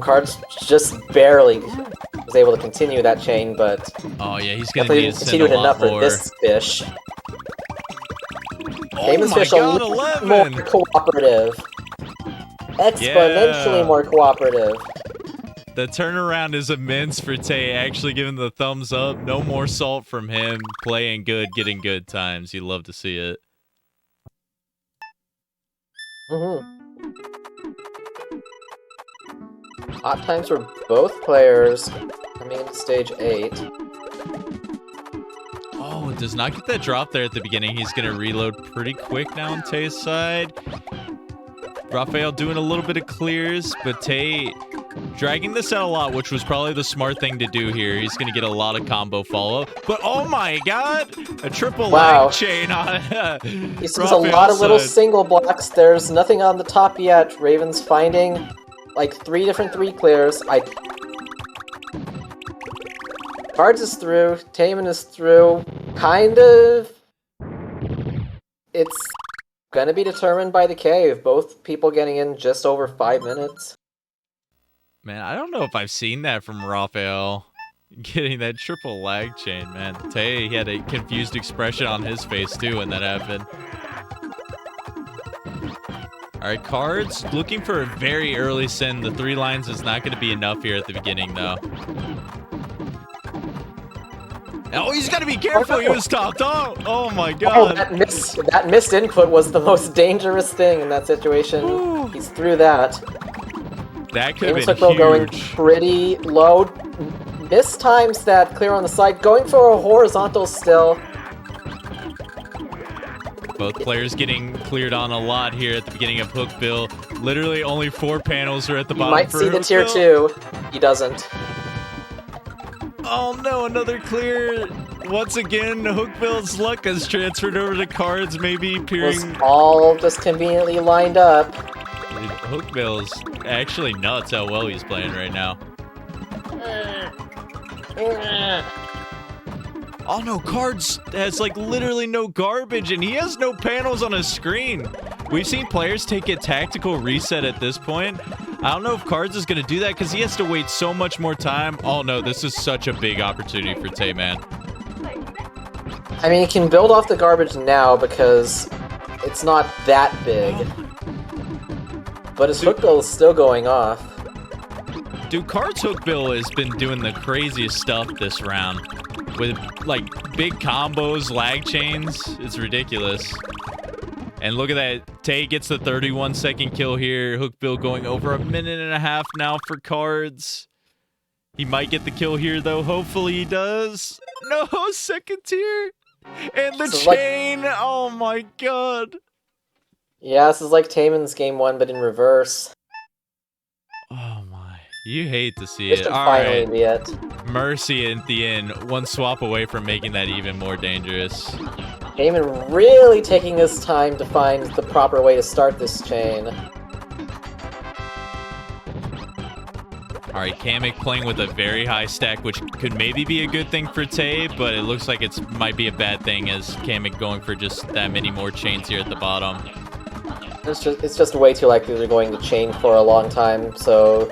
Cards just barely was able to continue that chain, but oh yeah, he's gonna need to send continued a lot enough more. for this fish. Oh Tayman's my fish a god, little 11! more cooperative. Exponentially more cooperative. The turnaround is immense for Tay, actually giving the thumbs up. No more salt from him. Playing good, getting good times. You love to see it. Hot times for both players coming into stage 8. Oh, does not get that drop there at the beginning. He's going to reload pretty quick now on Tay's side. Raphael doing a little bit of clears, but Tay dragging this out a lot, which was probably the smart thing to do here. He's going to get a lot of combo follow-up. But oh my god! A triple lag chain on He sees a lot of little single blocks. There's nothing on the top yet. Raven's finding like 3 different 3 clears. Cards is through. Tayman is through. Kind of. It's gonna be determined by the cave. Both people getting in just over 5 minutes. Man, I don't know if I've seen that from Raphael. Getting that triple lag chain, man. Tay, he had a confused expression on his face too when that happened. Alright, Cards looking for a very early send. The 3 lines is not going to be enough here at the beginning, though. Oh, he's got to be careful. He was topped off. Oh my god. Oh, that missed input was the most dangerous thing in that situation. Ooh. He's through that. That could have been huge. Going huge. pretty low. Mistimes that clear on the side. Going for a horizontal still. Both players getting cleared on a lot here at the beginning of Hookbill. Literally only 4 panels are at the bottom. Might see the tier 2. He doesn't. Oh no, another clear. Once again, Hookbill's luck has transferred over to Cards, maybe peering. Was all just conveniently lined up. Hookbill's actually nuts how well he's playing right now. Oh no, Cards has like literally no garbage and he has no panels on his screen. We've seen players take a tactical reset at this point. I don't know if Cards is going to do that because he has to wait so much more time. Oh no, this is such a big opportunity for Tayman. I mean, he can build off the garbage now because it's not that big. But his Hookbill is still going off. Dude, Cards Hookbill has been doing the craziest stuff this round. With, like, big combos, lag chains. It's ridiculous. And look at that. Tay gets the 31-second kill here. Hookbill going over 1.5 minutes now for Cards. He might get the kill here, though. Hopefully he does. No, second tier. And the chain. Oh, my God. Yeah, this is like Tayman's game 1, but in reverse. Oh, my. You hate to see it. All finally right. be it. Mercy at the end. One swap away from making that even more dangerous. Tayman really taking his time to find the proper way to start this chain. All right, Kamek playing with a very high stack, which could maybe be a good thing for Tay, but it looks like it might be a bad thing as Kamek going for just that many more chains here at the bottom. It's just way too likely they're going to chain for a long time, so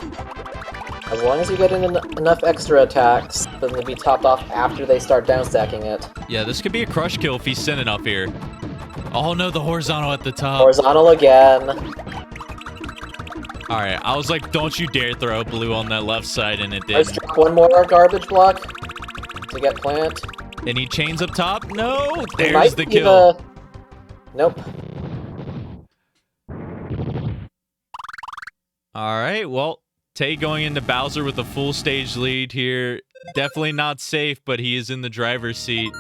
as long as you get in enough extra attacks, then they'll be topped off after they start downstacking it. Yeah, this could be a crush kill if he's sending up here. Oh no, the horizontal at the top. Horizontal again. All right, I was like, don't you dare throw blue on that left side, and it Let's did. drop one more garbage block to get plant. Any chains up top? No, It there's might the be kill. Nope. All right, well, Tay going into Bowser with a full stage lead here. Definitely not safe, but he is in the driver's seat.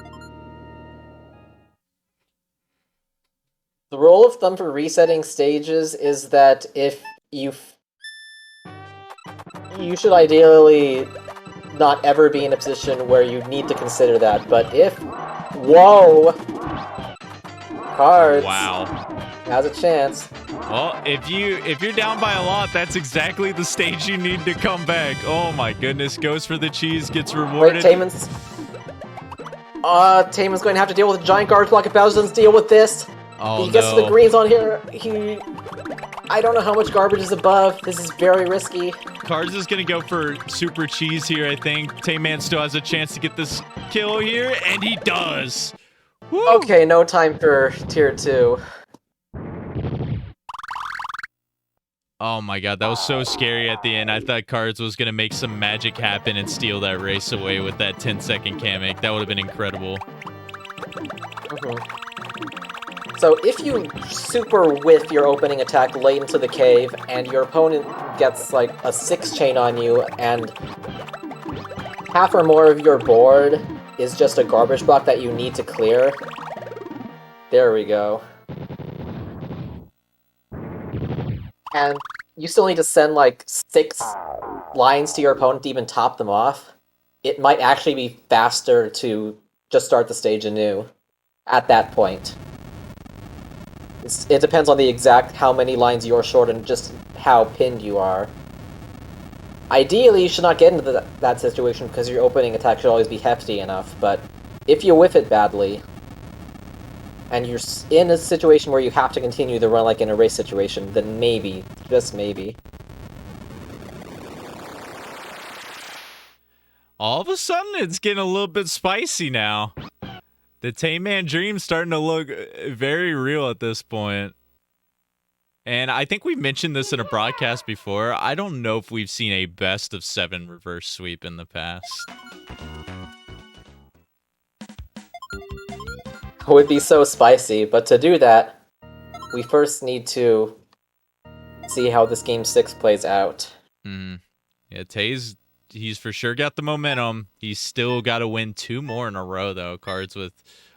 The rule of thumb for resetting stages is that if you should ideally not ever be in a position where you need to consider that, but if... Whoa! Cards Wow. has a chance. Well, if you're down by a lot, that's exactly the stage you need to come back. Oh my goodness, goes for the cheese, gets Wait, rewarded. Tayman's going to have to deal with a giant garbage block if Bowser doesn't deal with this. Oh He gets to the no. greens on here. I don't know how much garbage is above. This is very risky. Cards is gonna go for super cheese here, I think. Tayman still has a chance to get this kill here, and he does. Woo! Okay, no time for tier 2. Oh my god, that was so scary at the end. I thought Cards was gonna make some magic happen and steal that race away with that 10-second Kamek. That would have been incredible. So if you super whiff your opening attack late into the cave, and your opponent gets like a 6 chain on you, and half or more of your board is just a garbage block that you need to clear, there we go. And you still need to send like 6 lines to your opponent to even top them off. It might actually be faster to just start the stage anew at that point. It depends on the exact how many lines you're short and just how pinned you are. Ideally, you should not get into that situation because your opening attack should always be hefty enough, but if you whiff it badly, and you're in a situation where you have to continue the run like in a race situation, then maybe, just maybe. All of a sudden, it's getting a little bit spicy now. The Tayman dream's starting to look very real at this point. And I think we mentioned this in a broadcast before. I don't know if we've seen a best of 7 reverse sweep in the past. It would be so spicy, but to do that, we first need to see how this Game 6 plays out. Yeah, he's for sure got the momentum. He's still got to win 2 more in a row, though. Cards with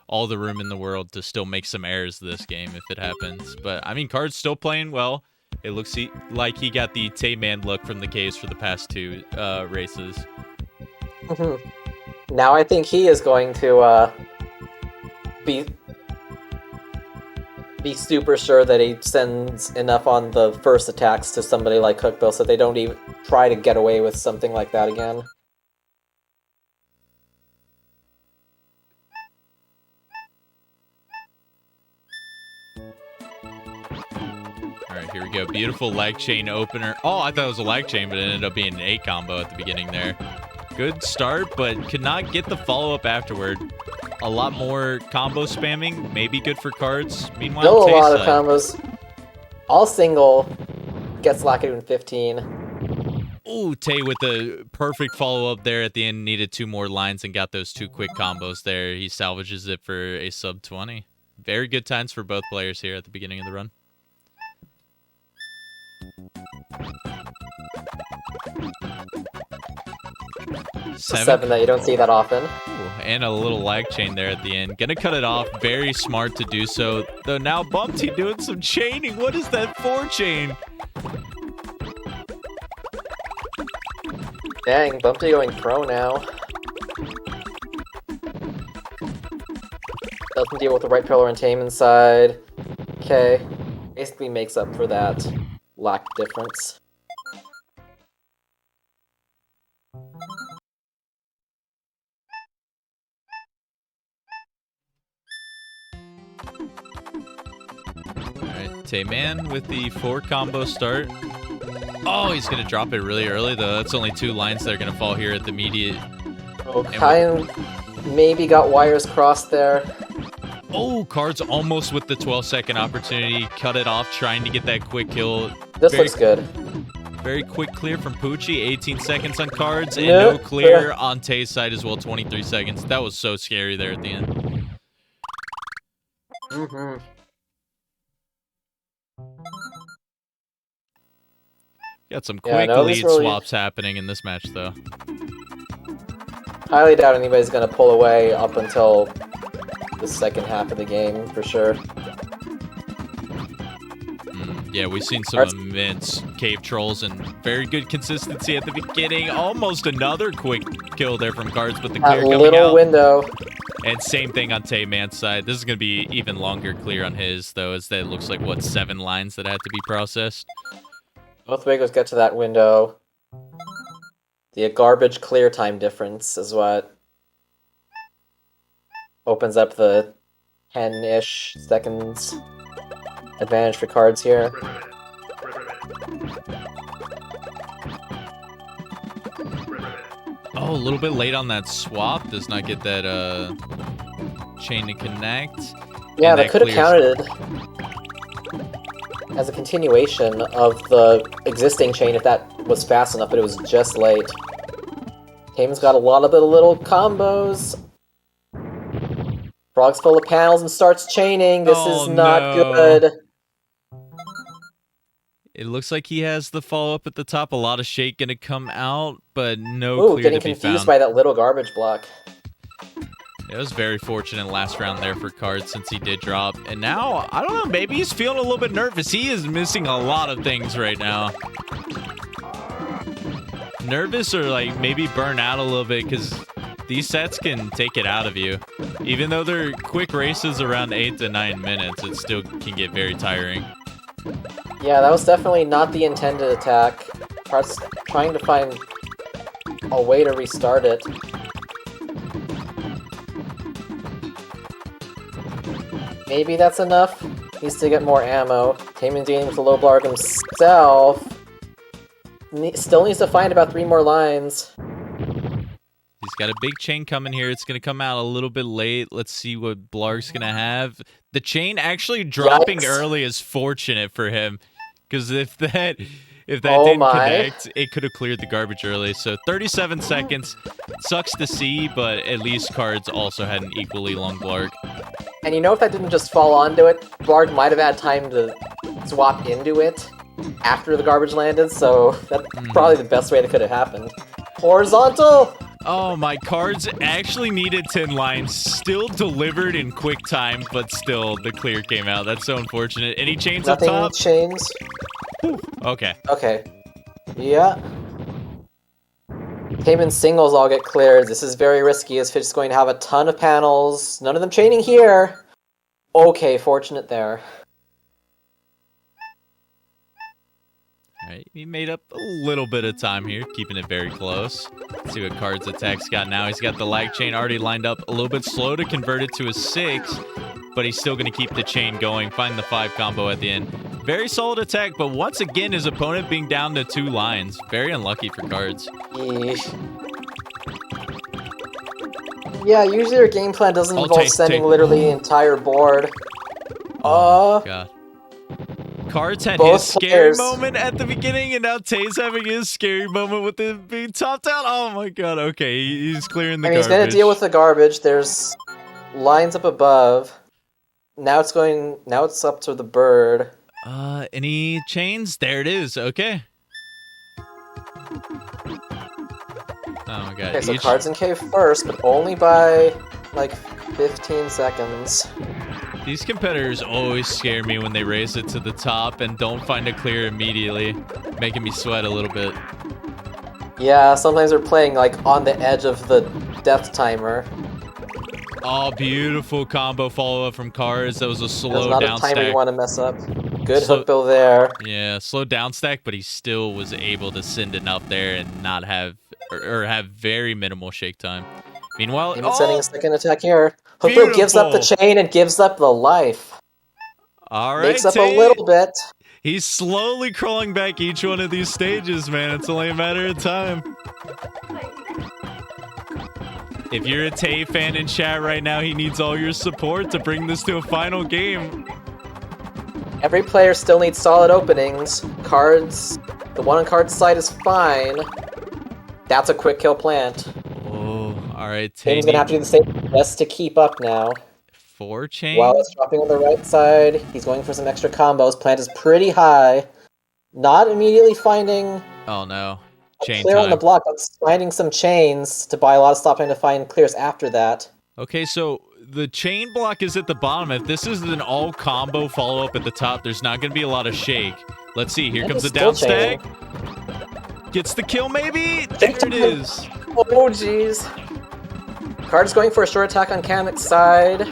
all the room in the world to still make some errors this game if it happens. But, I mean, Cards still playing well. It looks like he got the Tayman look from the caves for the past 2 races. Now I think he is going to be super sure that he sends enough on the first attacks to somebody like Cookbill so they don't even try to get away with something like that again. Alright, here we go. Beautiful lag chain opener. Oh, I thought it was a lag chain, but it ended up being an A combo at the beginning there. Good start, but could not get the follow-up afterward. A lot more combo spamming, maybe good for Cards. Meanwhile, Still a Tay's lot of side. combos. All single gets Lakidoon 15. Ooh, Tay with the perfect follow-up there at the end. Needed 2 more lines and got those 2 quick combos there. He salvages it for a sub 20. Very good times for both players here at the beginning of the run. Seven that you don't see that often. Ooh, and a little lag chain there at the end. Gonna cut it off. Very smart to do so. Though now Bumpty doing some chaining. What is that 4 chain? Dang, Bumpty going pro now. Doesn't deal with the right pillar and tame inside. Okay. Basically makes up for that lack difference. Tayman with the 4 combo start. Oh, he's going to drop it really early, though. That's only 2 lines that are going to fall here at the immediate. Oh, kind maybe got wires crossed there. Oh, Cards almost with the 12-second opportunity. Cut it off, trying to get that quick kill. This looks good. Very quick clear from Poochie. 18 seconds on Cards, and no clear on Tay's side as well. 23 seconds. That was so scary there at the end. Got some quick lead swaps happening in this match, though. Highly doubt anybody's going to pull away up until the second half of the game, for sure. Yeah, we've seen some immense cave trolls and very good consistency at the beginning. Almost another quick kill there from Cards, but the clear coming out. Little window. And same thing on Tayman's side. This is going to be even longer clear on his, though, as that looks like, what, 7 lines that had to be processed? Both Wiggles get to that window. The garbage clear time difference is what opens up the 10-ish seconds advantage for Cards here. Oh, a little bit late on that swap. Does not get that chain to connect. Yeah, that could have counted as a continuation of the existing chain if that was fast enough, but it was just late. Tayman's got a lot of the little combos. Frog's full of panels and starts chaining. This is not good. It looks like he has the follow-up at the top. A lot of shake going to come out, but no clear to be found. Getting confused by that little garbage block. It was very fortunate last round there for Cards since he did drop. And now, I don't know, maybe he's feeling a little bit nervous. He is missing a lot of things right now. Nervous or like maybe burn out a little bit because these sets can take it out of you. Even though they're quick races around 8 to 9 minutes, it still can get very tiring. Yeah, that was definitely not the intended attack. Cards trying to find a way to restart it. Maybe that's enough. Needs to get more ammo. TaymanND dealing with the low blarg himself. Still needs to find about 3 more lines. He's got a big chain coming here. It's going to come out a little bit late. Let's see what Blarg's going to have. The chain actually dropping early is fortunate for him. Because if that didn't connect, it could have cleared the garbage early. So 37 seconds. Sucks to see, but at least Cards also had an equally long Blarg. And you know if that didn't just fall onto it, Blarg might have had time to swap into it after the garbage landed, so that's probably the best way that could have happened. Horizontal! Oh, my Cards actually needed 10 lines, still delivered in quick time, but still the clear came out. That's so unfortunate. Any chains up top? Nothing chains. Okay. Okay. Yeah. Tayman's singles all get cleared. This is very risky as Fitch is going to have a ton of panels. None of them chaining here. Okay, fortunate there. Alright, he made up a little bit of time here, keeping it very close. Let's see what Cards attack's got now. He's got the lag chain already lined up. A little bit slow to convert it to a 6, but he's still going to keep the chain going. Find the 5 combo at the end. Very solid attack, but once again, his opponent being down to 2 lines. Very unlucky for Cards. Yeesh. Yeah, usually your game plan doesn't involve sending literally the entire board. Oh, God. Cards had his scary moment at the beginning, and now Tay's having his scary moment with it being topped out. Oh my God, okay, he's clearing the garbage. He's going to deal with the garbage. There's lines up above. Now it's up to the bird. Any chains? There it is. Okay. Oh my God. Okay, so Cards in cave first, but only by like 15 seconds. These competitors always scare me when they race it to the top and don't find a clear immediately, making me sweat a little bit. Yeah, sometimes they're playing like on the edge of the death timer. Oh, beautiful combo follow-up from Cards. That was a slow down stack. There's not a timer you want to mess up. Good hook bill there. Yeah, slow down stack, but he still was able to send enough there and not have, or have very minimal shake time. Meanwhile, sending a second attack here. Hook bill gives up the chain and gives up the life. All right, Makes up a Tay. little bit. He's slowly crawling back each one of these stages, man. It's only a matter of time. If you're a Tay fan in chat right now, he needs all your support to bring this to a final game. Every player still needs solid openings. Cards, the one on Cards' side is fine. That's a quick kill plant. Oh, all right. Tay Tayman's gonna have to do the same just to keep up now. 4 chain. While it's dropping on the right side, he's going for some extra combos. Plant is pretty high. Not immediately finding Oh no. a Chain clear on the time. block, but finding some chains to buy a lot of stop time to find clears after that. Okay, so the chain block is at the bottom. If this is an all combo follow up at the top, there's not going to be a lot of shake. Let's see. Here And comes the it's down still chain. stack. Gets the kill, maybe. There it is. Oh jeez. Card's going for a short attack on Kamek's side.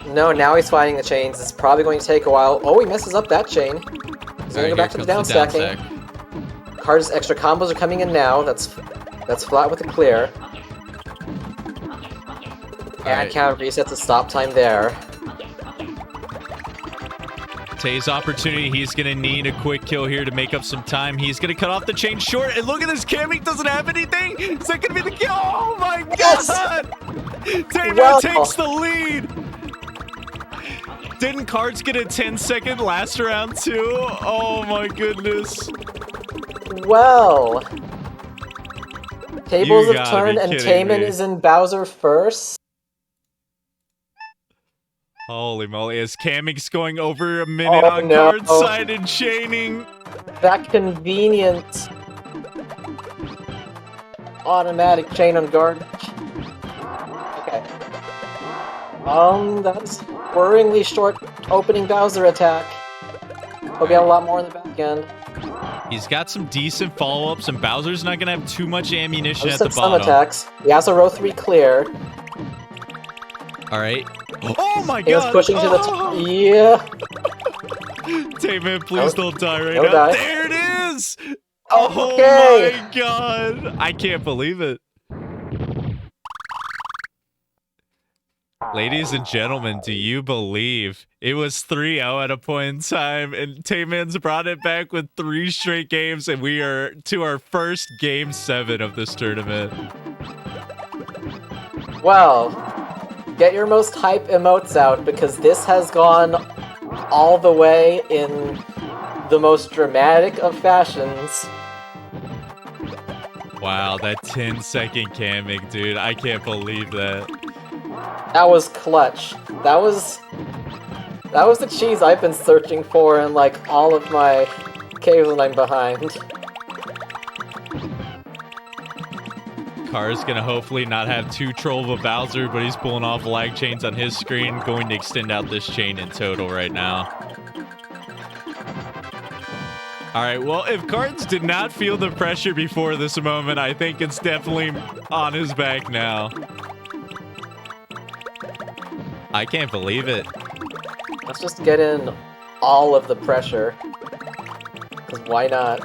No, now he's fighting the chains. It's probably going to take a while. Oh, he messes up that chain. He's going to go back to the down stacking. Card's extra combos are coming in now. That's flat with a clear. And Kamek resets the stop time there. Tay's opportunity. He's going to need a quick kill here to make up some time. He's going to cut off the chain short. And look at this. Kamek doesn't have anything. Is that going to be the kill? Oh my Yes! god! Tayman Well. takes the lead. Didn't Cards get a 10-second last round too? Oh my goodness. Well, tables You have gotta turned be and kidding Tayman me. is in Bowser first. Holy moly, as Kamek's going over a minute Oh, on no. Card's side and chaining. That convenient automatic chain on guard. Okay. That's worryingly short opening Bowser attack. He'll get a lot more in the back end. He's got some decent follow-ups, and Bowser's not going to have too much ammunition at Just the some bottom. attacks. He has a row 3 clear. All right. Oh my He was god! pushing to the Oh! yeah. Tayman, please don't die right No now. die. There it is! Okay. Oh my god! I can't believe it. Ladies and gentlemen, do you believe it was 3-0 at a point in time, and Tayman's brought it back with 3 straight games, and we are to our first Game 7 of this tournament. Well, get your most hype emotes out because this has gone all the way in the most dramatic of fashions. Wow, that 10-second Kamek, dude. I can't believe that. That was clutch. That was the cheese I've been searching for in like all of my caves when I'm behind. Car's gonna hopefully not have too troll of a Bowser, but he's pulling off lag chains on his screen, going to extend out this chain in total right now. Alright, well, if Cards did not feel the pressure before this moment, I think it's definitely on his back now. I can't believe it. Let's just get in all of the pressure. Because why not?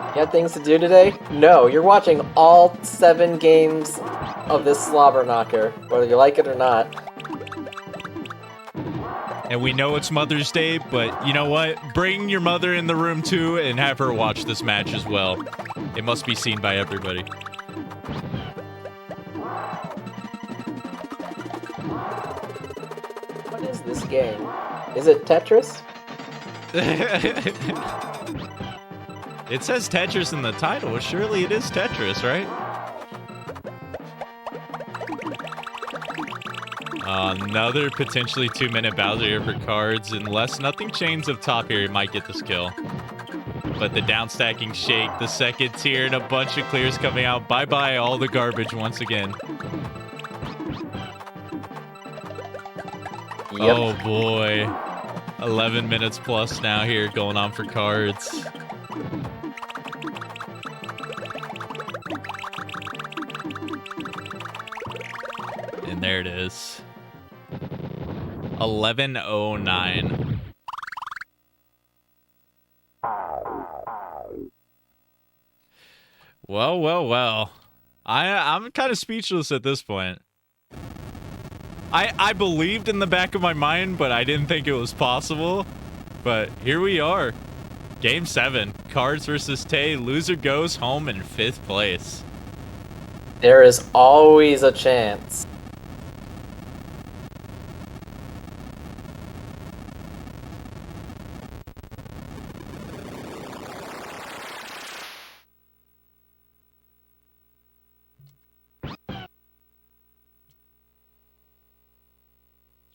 You got things to do today? No, you're watching all 7 games of this slobber knocker, whether you like it or not. And we know it's Mother's Day, but you know what? Bring your mother in the room too and have her watch this match as well. It must be seen by everybody. What is this game? Is it Tetris? It says Tetris in the title. Well, surely it is Tetris, right? Another potentially 2-minute Bowser here for Cards. Unless nothing chains up top here, he might get this kill. But the down stacking shake, the second tier, and a bunch of clears coming out. Bye-bye all the garbage once again. Yep. Oh boy. 11 minutes plus now here going on for Cards. And there it is. 11:09. Well. I'm kind of speechless at this point. I believed in the back of my mind, but I didn't think it was possible. But here we are. Game 7. Cards versus Tay. Loser goes home in 5th place. There is always a chance.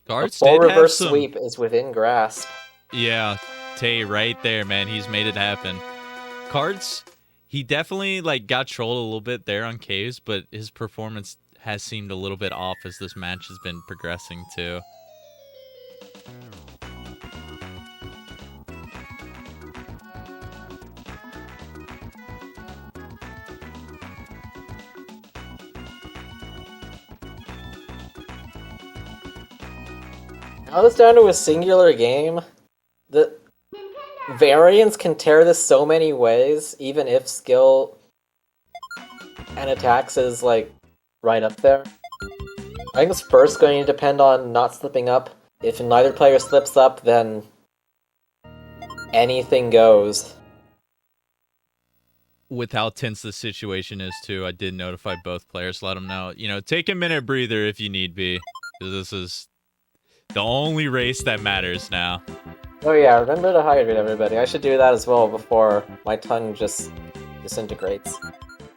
Cards Full did have reverse some... sweep is within grasp. Yeah, Tay right there, man. He's made it happen. Cards, he definitely like got trolled a little bit there on Caves, but his performance has seemed a little bit off as this match has been progressing too. Now it's down to a singular game. The variance can tear this so many ways, even if skill and attacks is like right up there. I think it's first going to depend on not slipping up. If neither player slips up, then anything goes. With how tense the situation is too, I did notify both players, let them know, you know, take a minute breather if you need be, because this is the only race that matters now. Oh yeah, remember to hydrate everybody. I should do that as well before my tongue just disintegrates.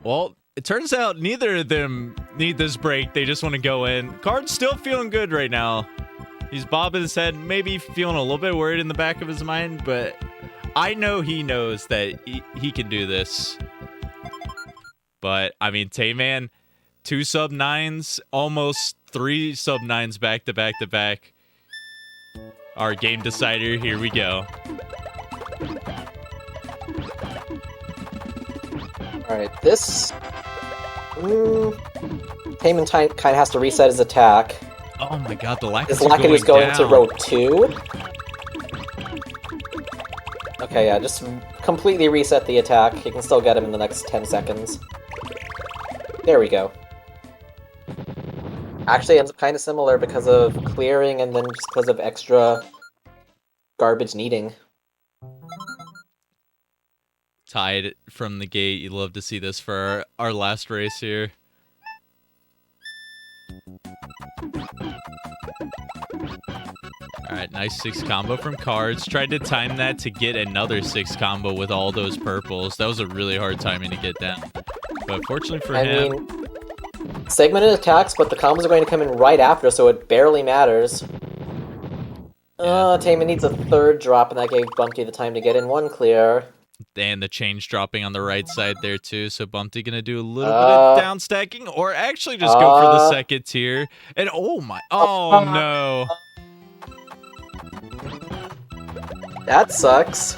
Well, it turns out neither of them need this break. They just want to go in. Card's still feeling good right now. He's bobbing his head, maybe feeling a little bit worried in the back of his mind, but I know he knows that he can do this. But, I mean, Tayman, 2 sub-9s, almost 3 sub-9s back to back to back. Our game decider, here we go. Alright, this... Tayman kind of has to reset his attack. Oh my god, the Lackey's His Lackey's going down. to row 2. Okay, yeah, just completely reset the attack. You can still get him in the next 10 seconds. There we go. Actually, ends up kind of similar because of clearing and then just because of extra garbage needing. Tied from the gate. You love to see this for our last race here. Alright, nice 6 combo from Cards. Tried to time that to get another 6 combo with all those purples. That was a really hard timing to get down. But fortunately for him... segmented attacks, but the combos are going to come in right after, so it barely matters. Tayman needs a 3rd drop, and that gave Bumpty the time to get in 1 clear. And the change dropping on the right side there too, so Bumpty gonna do a little bit of down stacking, or actually just go for the 2nd tier. And oh no. That sucks.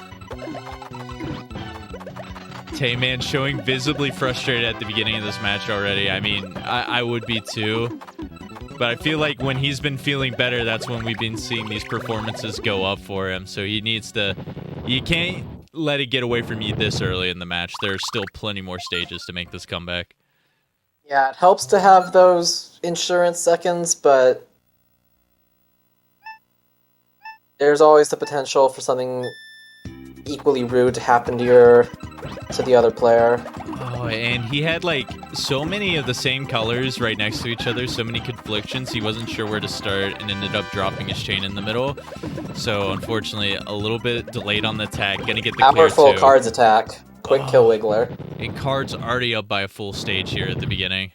Tayman showing visibly frustrated at the beginning of this match already. I mean, I would be too. But I feel like when he's been feeling better, that's when we've been seeing these performances go up for him. So he needs to... You can't let it get away from you this early in the match. There's still plenty more stages to make this comeback. Yeah, it helps to have those insurance seconds, but... there's always the potential for something equally rude to happen to the other player. Oh, and he had like so many of the same colors right next to each other, so many conflictions, he wasn't sure where to start and ended up dropping his chain in the middle. So unfortunately, a little bit delayed on the attack, gonna get the clear Powerful too. Cards attack. Quick kill wiggler. And Cards already up by a full stage here at the beginning.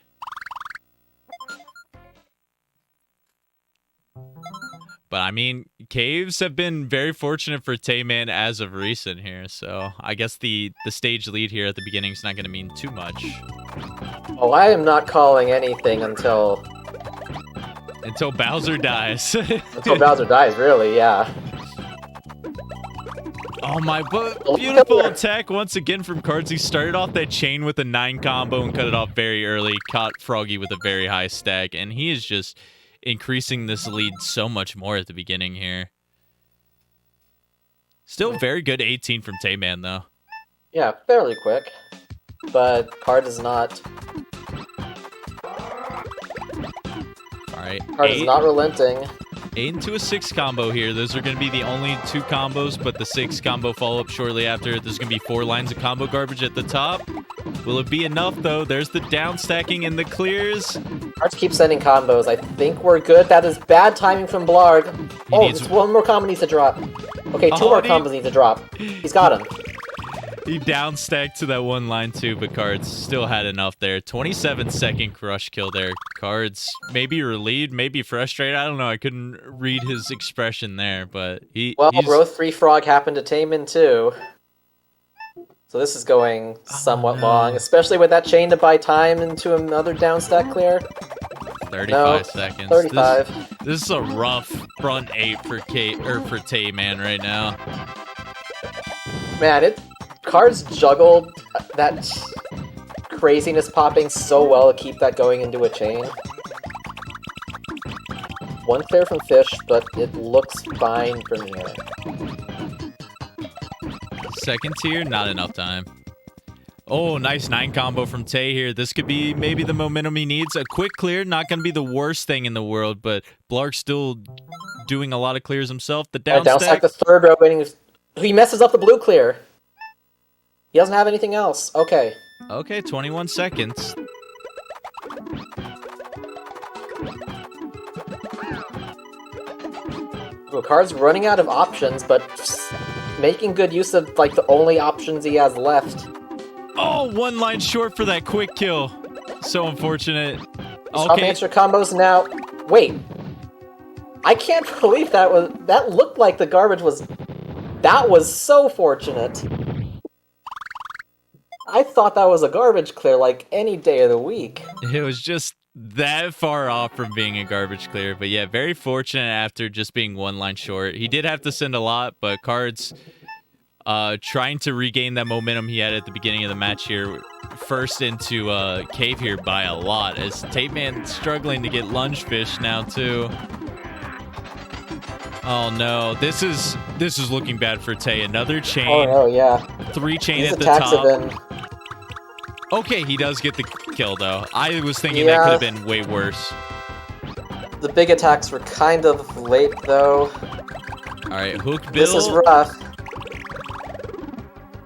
But I mean, Caves have been very fortunate for Tayman as of recent here, so I guess the stage lead here at the beginning is not going to mean too much. Oh, I am not calling anything until Bowser dies. until Bowser dies, really, yeah. Oh my, beautiful attack once again from Cards. He started off that chain with a 9 combo and cut it off very early, caught Froggy with a very high stack, and he is just increasing this lead so much more at the beginning here. Still very good 18 from Tayman, though. Yeah, fairly quick. But Cards is not right. Card is not relenting. 8 into a 6 combo here. Those are going to be the only 2 combos, but the 6 combo follow-up shortly after. There's going to be 4 lines of combo garbage at the top. Will it be enough, though? There's the down stacking and the clears. Cards keep sending combos. I think we're good. That is bad timing from Blarg. Just one more combo needs to drop. Okay, 2 more combos need to drop. He's got him. He down stacked to that one line too, but Cards still had enough there. 27-second crush kill there. Cards maybe relieved, maybe frustrated. I don't know. I couldn't read his expression there, but he's... Growth 3 Frog happened to TaymanND too. So this is going somewhat long, especially with that chain to buy time into another down stack clear. 35 seconds. 35. This is a rough front 8 for Tay-Man right now. Man, Cards juggled that craziness popping so well to keep that going into a chain. 1 clear from Fish, but it looks fine from here. Second tier, not enough time. Oh, nice 9 combo from Tay here. This could be maybe the momentum he needs. A quick clear, not going to be the worst thing in the world, but Blarg's still doing a lot of clears himself. The down stack. The third row waiting. He messes up the blue clear. He doesn't have anything else. Okay. Okay, 21 seconds. Well, Card's running out of options, but making good use of like the only options he has left. Oh, 1 line short for that quick kill. So unfortunate. Okay. Extra combos now. Wait. I can't believe that looked like the garbage was... That was so fortunate. I thought that was a garbage clear like any day of the week. It was just that far off from being a garbage clear. But yeah, very fortunate after just being 1 line short. He did have to send a lot, but Cards trying to regain that momentum he had at the beginning of the match here. First into cave here by a lot, as TaymanND struggling to get lunge fish now too. Oh no, this is looking bad for Tay. Another chain. Oh no, yeah. 3 chain These at the attacks top. have been... Okay, he does get the kill though. I was thinking that could have been way worse. The big attacks were kind of late though. Alright, Hook Bill. This is rough.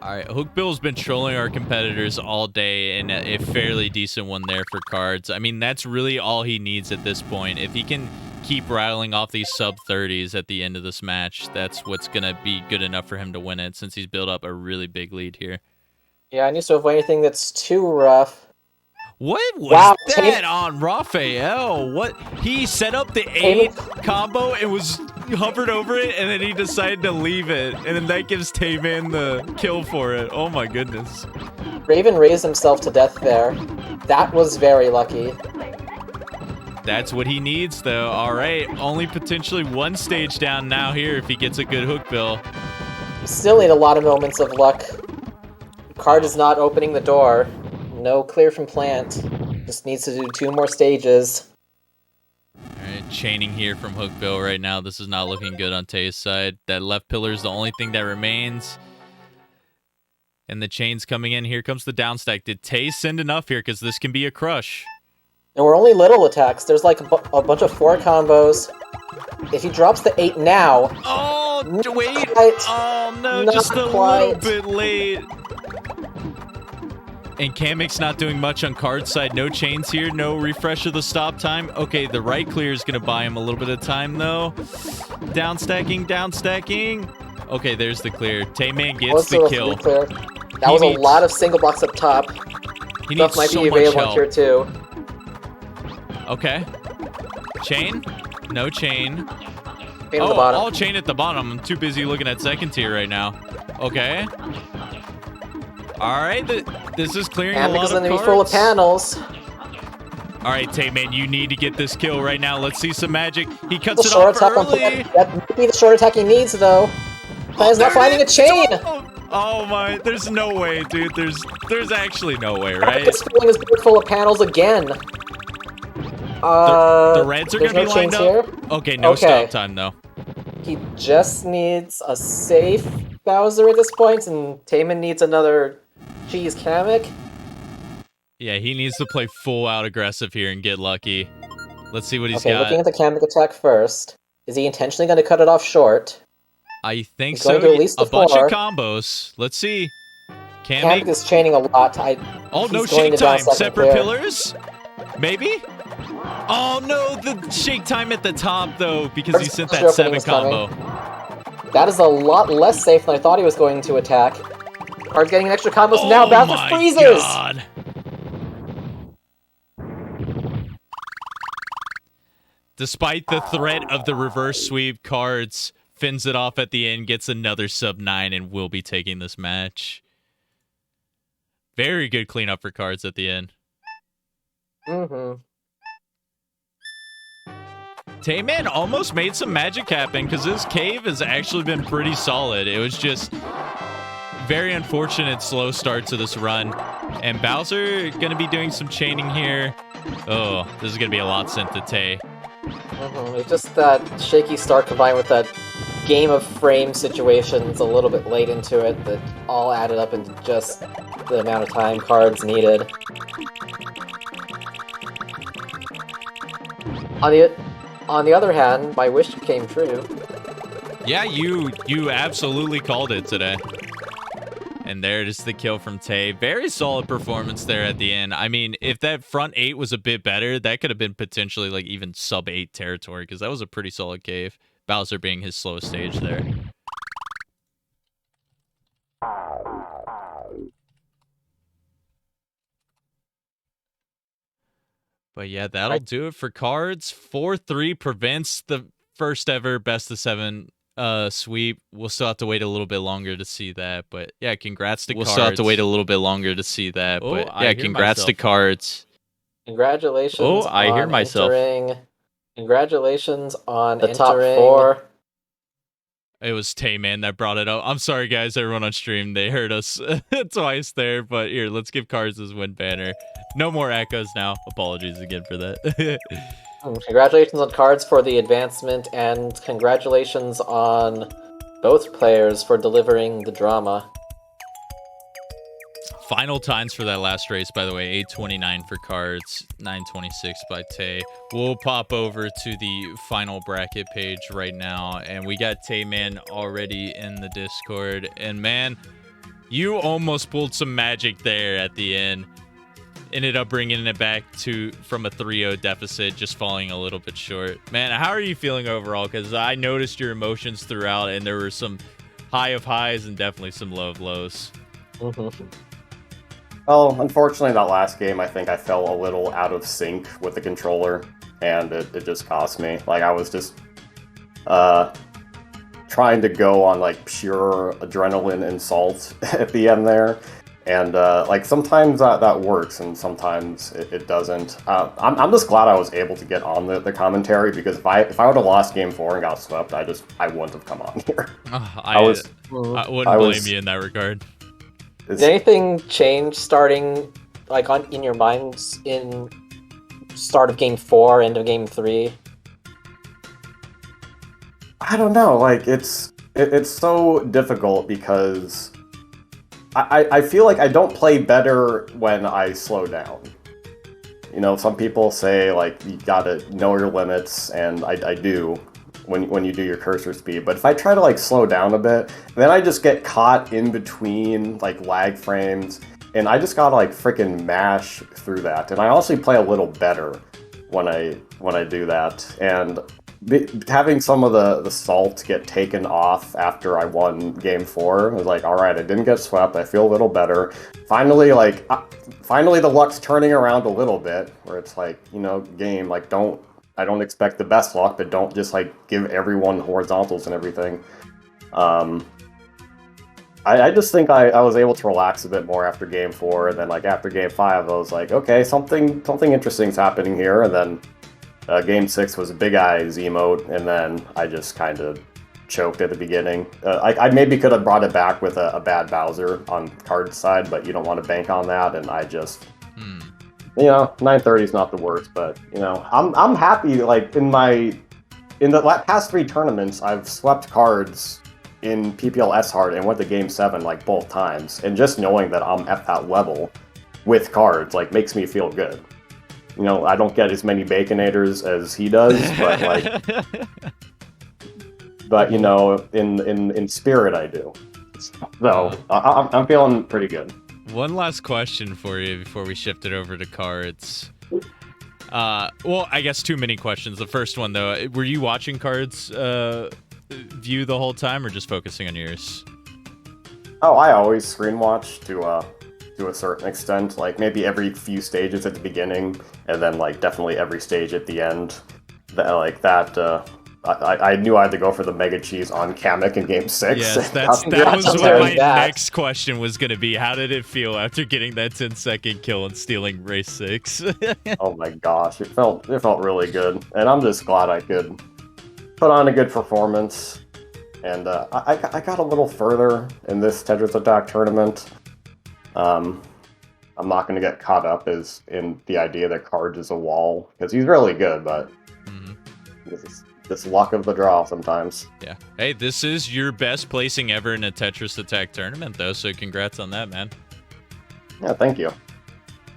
Alright, Hook Bill's been trolling our competitors all day, and a fairly decent one there for Cards. I mean, that's really all he needs at this point. If he can keep rattling off these sub-30s at the end of this match, that's what's going to be good enough for him to win it, since he's built up a really big lead here. Yeah, I need to avoid anything that's too rough. What was that on Raphael? What? He set up the 8 combo and was hovered over it, and then he decided to leave it, and then that gives TaymanND the kill for it. Oh my goodness. Raven raised himself to death there. That was very lucky. That's what he needs, though. All right, only potentially 1 stage down now here if he gets a good Hook Bill. Still need a lot of moments of luck. Card is not opening the door. No clear from plant. Just needs to do 2 more stages. Alright, chaining here from Hook Bill right now. This is not looking good on Tay's side. That left pillar is the only thing that remains. And the chain's coming in. Here comes the downstack. Did Tay send enough here? Because this can be a crush. And we're only little attacks. There's like a bunch of 4 combos. If he drops the 8 now... Oh, wait! Oh, no, not just a quite. little bit late. And Kamek's not doing much on Card's side. No chains here. No refresh of the stop time. Okay, the right clear is going to buy him a little bit of time, though. Down stacking, down stacking. Okay, there's the clear. TaymanND gets the kill. That was a lot of single blocks up top. He needs might so be much available help. here, too. Okay. Chain? No chain. Chain at the bottom. All chain at the bottom. I'm too busy looking at second tier right now. Okay. All right, this is clearing a lot of cards. cards. Full of panels. All right, TaymanND, you need to get this kill right now. Let's see some magic. He cuts it off early. That might be the short attack he needs, though. Plan's not finding a chain. Oh my! There's no way, dude. There's actually no way, right? He's filling his board full of panels again. The reds are gonna be lined up. Here. Okay, no stop time though. He just needs a safe Bowser at this point, and TaymanND needs another cheese Kamek. Yeah, he needs to play full out aggressive here and get lucky. Let's see what he's Okay, got. looking at the Kamek attack first. Is he intentionally going to cut it off short? I think He's so. going to at least A the bunch four. of combos. Let's see. Kamek is chaining a lot. Oh, no he's going shake to draw time. second Separate pair. pillars? Maybe? Oh, no. The shake time at the top, though, because he sent that First 7 opening is coming. combo. That is a lot less safe than I thought he was going to attack. Card's getting an extra combos. Now Bowser freezes! God. Despite the threat of the reverse sweep, Cards fins it off at the end, gets another sub 9, and will be taking this match. Very good cleanup for Cards at the end. Mm-hmm. Tayman almost made some magic happen because his cave has actually been pretty solid. It was just very unfortunate slow start to this run. And Bowser going to be doing some chaining here. Oh, this is going to be a lot sent to Tay. Mm-hmm. It's just that shaky start combined with that game of frame situations a little bit late into it that all added up into just the amount of time Cards needed. On the other hand, my wish came true. Yeah, you absolutely called it today. And there it is, the kill from Tay. Very solid performance there at the end. I mean, if that front 8 was a bit better, that could have been potentially like even sub 8 territory, because that was a pretty solid cave. Bowser being his slowest stage there. But yeah, that'll do it for Cards. 4-3 prevents the first ever best of 7 sweep. We'll still have to wait a little bit longer to see that. But yeah, congrats to Cards. We'll still have to wait a little bit longer to see that. But yeah, congrats to Cards. Congratulations I hear on myself. Congratulations on the top 4. It was Tayman that brought it up. I'm sorry, guys, everyone on stream. They heard us twice there. But here, let's give Cards his win banner. No more echoes now. Apologies again for that. Congratulations on Cards for the advancement, and congratulations on both players for delivering the drama. Final times for that last race, by the way, 8:29 for Cards, 9:26 by Tay. We'll pop over to the final bracket page right now, and we got Tayman already in the Discord. And man, you almost pulled some magic there at the end. Ended up bringing it back from a 3-0 deficit, just falling a little bit short. Man, how are you feeling overall? Because I noticed your emotions throughout, and there were some high of highs and definitely some low of lows. Well, unfortunately, that last game, I think I fell a little out of sync with the controller, and it just cost me. Like, I was just trying to go on, like, pure adrenaline and salt at the end there. And, like, sometimes that works, and sometimes it doesn't. I'm just glad I was able to get on the commentary, because if I would have lost Game 4 and got swept, I wouldn't have come on here. I wouldn't blame you in that regard. Did anything change starting, like, in your minds in start of Game 4, end of Game 3? I don't know. Like, it's so difficult because I feel like I don't play better when I slow down. You know, some people say, like, you gotta know your limits, and I do when you do your cursor speed. But if I try to, like, slow down a bit, then I just get caught in between, like, lag frames, and I just gotta, like, freaking mash through that. And I honestly play a little better when I do that. And having some of the salt get taken off after I won Game 4, I was like, all right, I didn't get swept. I feel a little better. Finally, like, finally the luck's turning around a little bit, where it's like, you know, game, like, I don't expect the best luck, but don't just, like, give everyone horizontals and everything. I just think I was able to relax a bit more after Game 4, and then, like, after Game 5, I was like, okay, something interesting's happening here, and then Game 6 was a Big Eyes emote, and then I just kind of choked at the beginning. I maybe could have brought it back with a bad Bowser on Card's side, but you don't want to bank on that, and I just... You know, 930 is not the worst, but, you know, I'm happy, like, in the past 3 tournaments, I've swept Cards in PPL S-Hard and went to Game 7, like, both times, and just knowing that I'm at that level with Cards, like, makes me feel good. I don't get as many Baconators as he does, but in spirit I do. So I'm feeling pretty good. One last question for you before we shift it over to cards. Well, I guess too many questions. The first one, though, were you watching Cards View the whole time or just focusing on yours? Oh, I always screen watch to a certain extent. Like, maybe every few stages at the beginning, and then, like, definitely every stage at the end. I knew I had to go for the Mega Cheese on Kamek in Game 6. Yes, that was what my next question was going to be. How did it feel after getting that 10-second kill and stealing race 6? Oh my gosh, it felt really good. And I'm just glad I could put on a good performance. And I got a little further in this Tetris Attack tournament. I'm not going to get caught up in the idea that Cards is a wall, because he's really good, but this luck of the draw sometimes. Yeah. Hey, this is your best placing ever in a Tetris Attack tournament, though, so congrats on that, man. Yeah, thank you.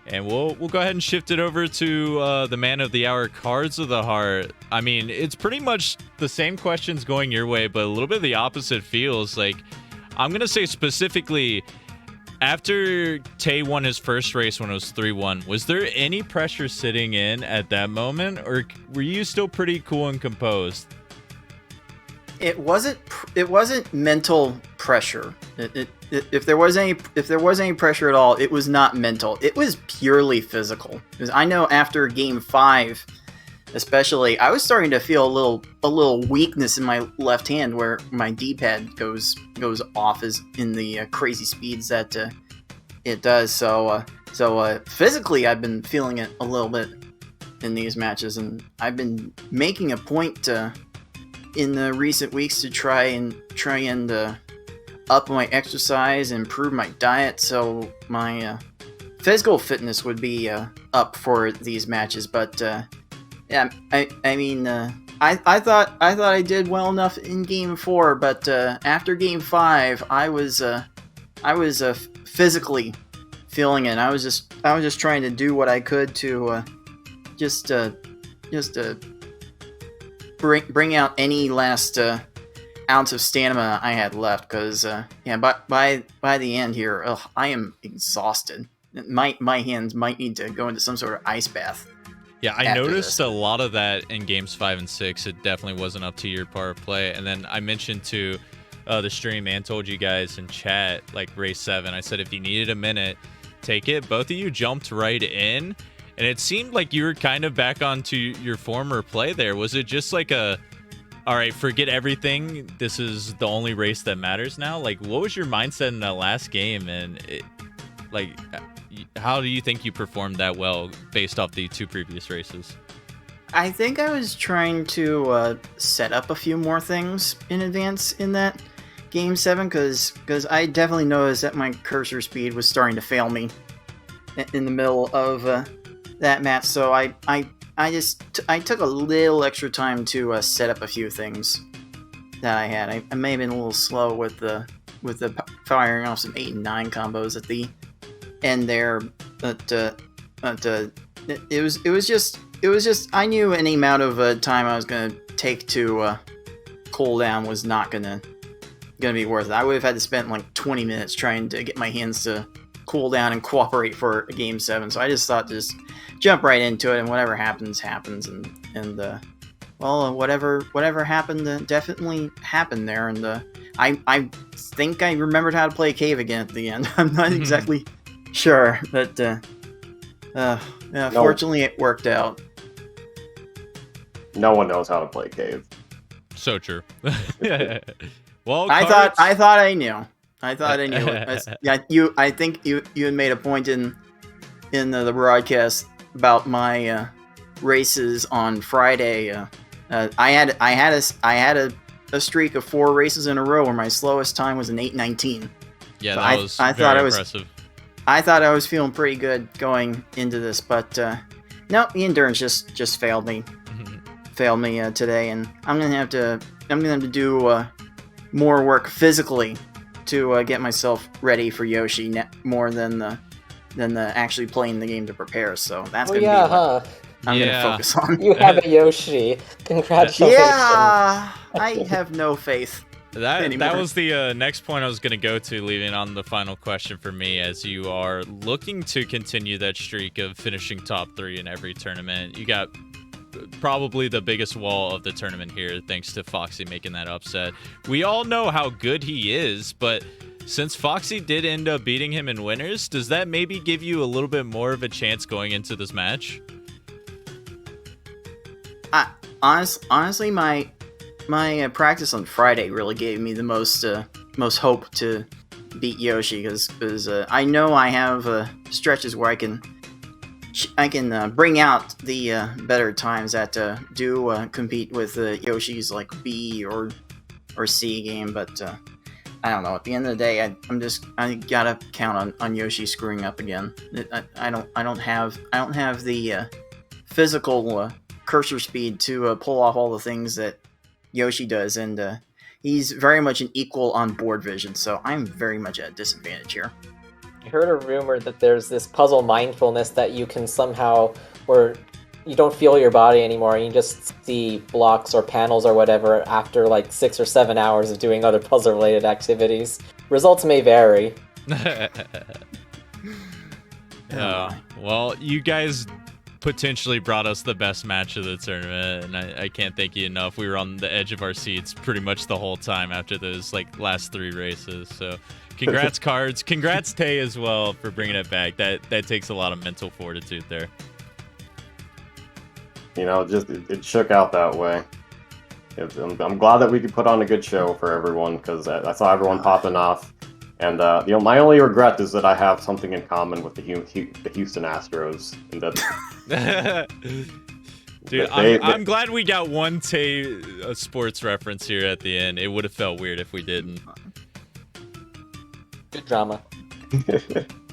And we'll go ahead and shift it over to the man of the hour, Cards of the Heart. I mean, it's pretty much the same questions going your way, but a little bit of the opposite feels. Like, I'm going to say specifically, after Tay won his first race when it was 3-1, was there any pressure sitting in at that moment, or were you still pretty cool and composed? It wasn't mental pressure. If there was any pressure at all, it was not mental. It was purely physical. Because I know after Game 5, especially, I was starting to feel a little weakness in my left hand where my D-pad goes off as in the crazy speeds that it does. So physically, I've been feeling it a little bit in these matches, and I've been making a point in the recent weeks to try and up my exercise and improve my diet, so my physical fitness would be up for these matches. But yeah, I mean, I thought I did well enough in Game 4, but after Game 5, I was physically feeling it. I was just trying to do what I could to just bring out any last ounce of stamina I had left. Because by the end here, I am exhausted. My hands might need to go into some sort of ice bath. Yeah, I noticed a lot of that in games 5 and 6. It definitely wasn't up to your part of play. And then I mentioned to the stream and told you guys in chat, like race 7, I said if you needed a minute, take it. Both of you jumped right in, and it seemed like you were kind of back onto your former play there. Was it just like all right, forget everything, this is the only race that matters now? Like, what was your mindset in that last game? And how do you think you performed that well based off the 2 previous races? I think I was trying to set up a few more things in advance in that Game 7, because I definitely noticed that my cursor speed was starting to fail me in the middle of that match. So I took a little extra time to set up a few things that I had. I may have been a little slow with the firing off some 8 and 9 combos at the end there, but it was just I knew any amount of time I was gonna take to cool down was not gonna be worth it. I would have had to spend like 20 minutes trying to get my hands to cool down and cooperate for a Game 7. So I just thought just jump right into it, and whatever happens, and well, whatever happened definitely happened there. And I think I remembered how to play Cave again at the end. I'm not exactly sure, but fortunately it worked out. No one knows how to play Cave. So true. Well, I thought I knew. Yeah, I think you had made a point in the broadcast about my races on Friday. I had a streak of 4 races in a row where my slowest time was an 8:19. Yeah, so that was very impressive. I thought I was feeling pretty good going into this, but no, the endurance just failed me. Failed me today, and I'm gonna have to do more work physically to get myself ready for Yoshi more than than actually playing the game to prepare. So that's Oh gonna yeah, be what huh? I'm Yeah. gonna focus on. You have a Yoshi. Congratulations. Yeah, I have no faith. That anymore. was the next point I was going to go to, leaving on the final question for me, as you are looking to continue that streak of finishing top 3 in every tournament. You got probably the biggest wall of the tournament here, thanks to Foxy making that upset. We all know how good he is, but since Foxy did end up beating him in winners, does that maybe give you a little bit more of a chance going into this match? Honestly, my practice on Friday really gave me the most hope to beat Yoshi, because I know I have stretches where I can bring out the better times that do compete with Yoshi's like B or C game, but I don't know. At the end of the day, I gotta count on Yoshi screwing up again. I don't have the physical cursor speed to pull off all the things that Yoshi does, and he's very much an equal on board vision, so I'm very much at a disadvantage here. I heard a rumor that there's this puzzle mindfulness that you can somehow, where you don't feel your body anymore, and you just see blocks or panels or whatever after like 6 or 7 hours of doing other puzzle-related activities. Results may vary. Well, you guys potentially brought us the best match of the tournament, and I can't thank you enough. We were on the edge of our seats pretty much the whole time after those like last 3 races. So congrats Cards, congrats Tay as well for bringing it back. That takes a lot of mental fortitude there. You know, it shook out that way. I'm glad that we could put on a good show for everyone, because I saw everyone popping off. And my only regret is that I have something in common with the Houston Astros. And that, dude, I'm glad we got one sports reference here at the end. It would have felt weird if we didn't. Good drama.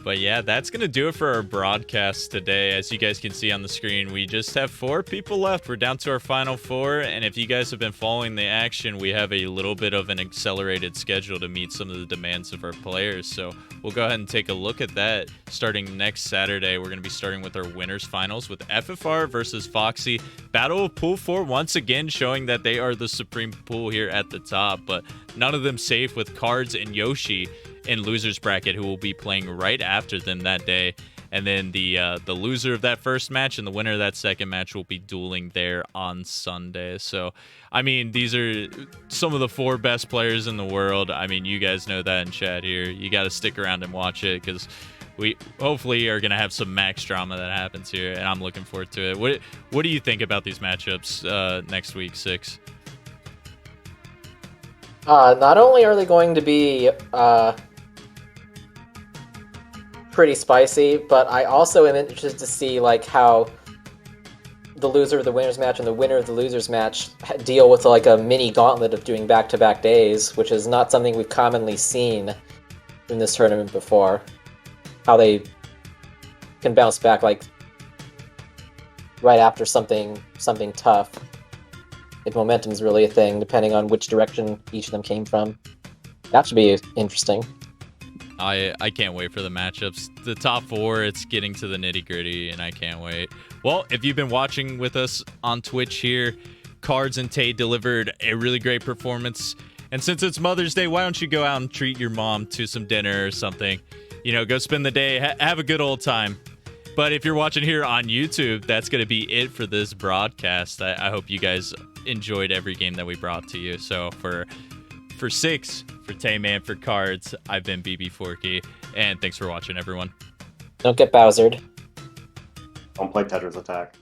But yeah, that's going to do it for our broadcast today. As you guys can see on the screen, we just have 4 people left. We're down to our final 4. And if you guys have been following the action, we have a little bit of an accelerated schedule to meet some of the demands of our players. So we'll go ahead and take a look at that. Starting next Saturday, we're going to be starting with our winners finals with FFR versus Foxy. Battle of Pool 4 once again showing that they are the supreme pool here at the top, but none of them safe with Cards and Yoshi in losers bracket, who will be playing right after them that day. And then the loser of that first match and the winner of that second match will be dueling there on Sunday. So, I mean, these are some of the 4 best players in the world. I mean, you guys know that in chat here. You got to stick around and watch it, because we hopefully are going to have some max drama that happens here, and I'm looking forward to it. What do you think about these matchups next week, 6? Not only are they going to be pretty spicy, but I also am interested to see like how the loser of the winners match and the winner of the losers match deal with like a mini gauntlet of doing back-to-back days, which is not something we've commonly seen in this tournament before. How they can bounce back like right after something tough. If momentum is really a thing, depending on which direction each of them came from. That should be interesting. I can't wait for the matchups. The top 4, it's getting to the nitty-gritty, and I can't wait. Well, if you've been watching with us on Twitch here, Cards and Tay delivered a really great performance. And since it's Mother's Day, why don't you go out and treat your mom to some dinner or something? You know, go spend the day, have a good old time. But if you're watching here on YouTube, that's going to be it for this broadcast. I hope you guys enjoyed every game that we brought to you. So for 6, for Tayman, for Cards, I've been BB Forky, and thanks for watching, everyone. Don't get Bowsered. don't play Tetris Attack.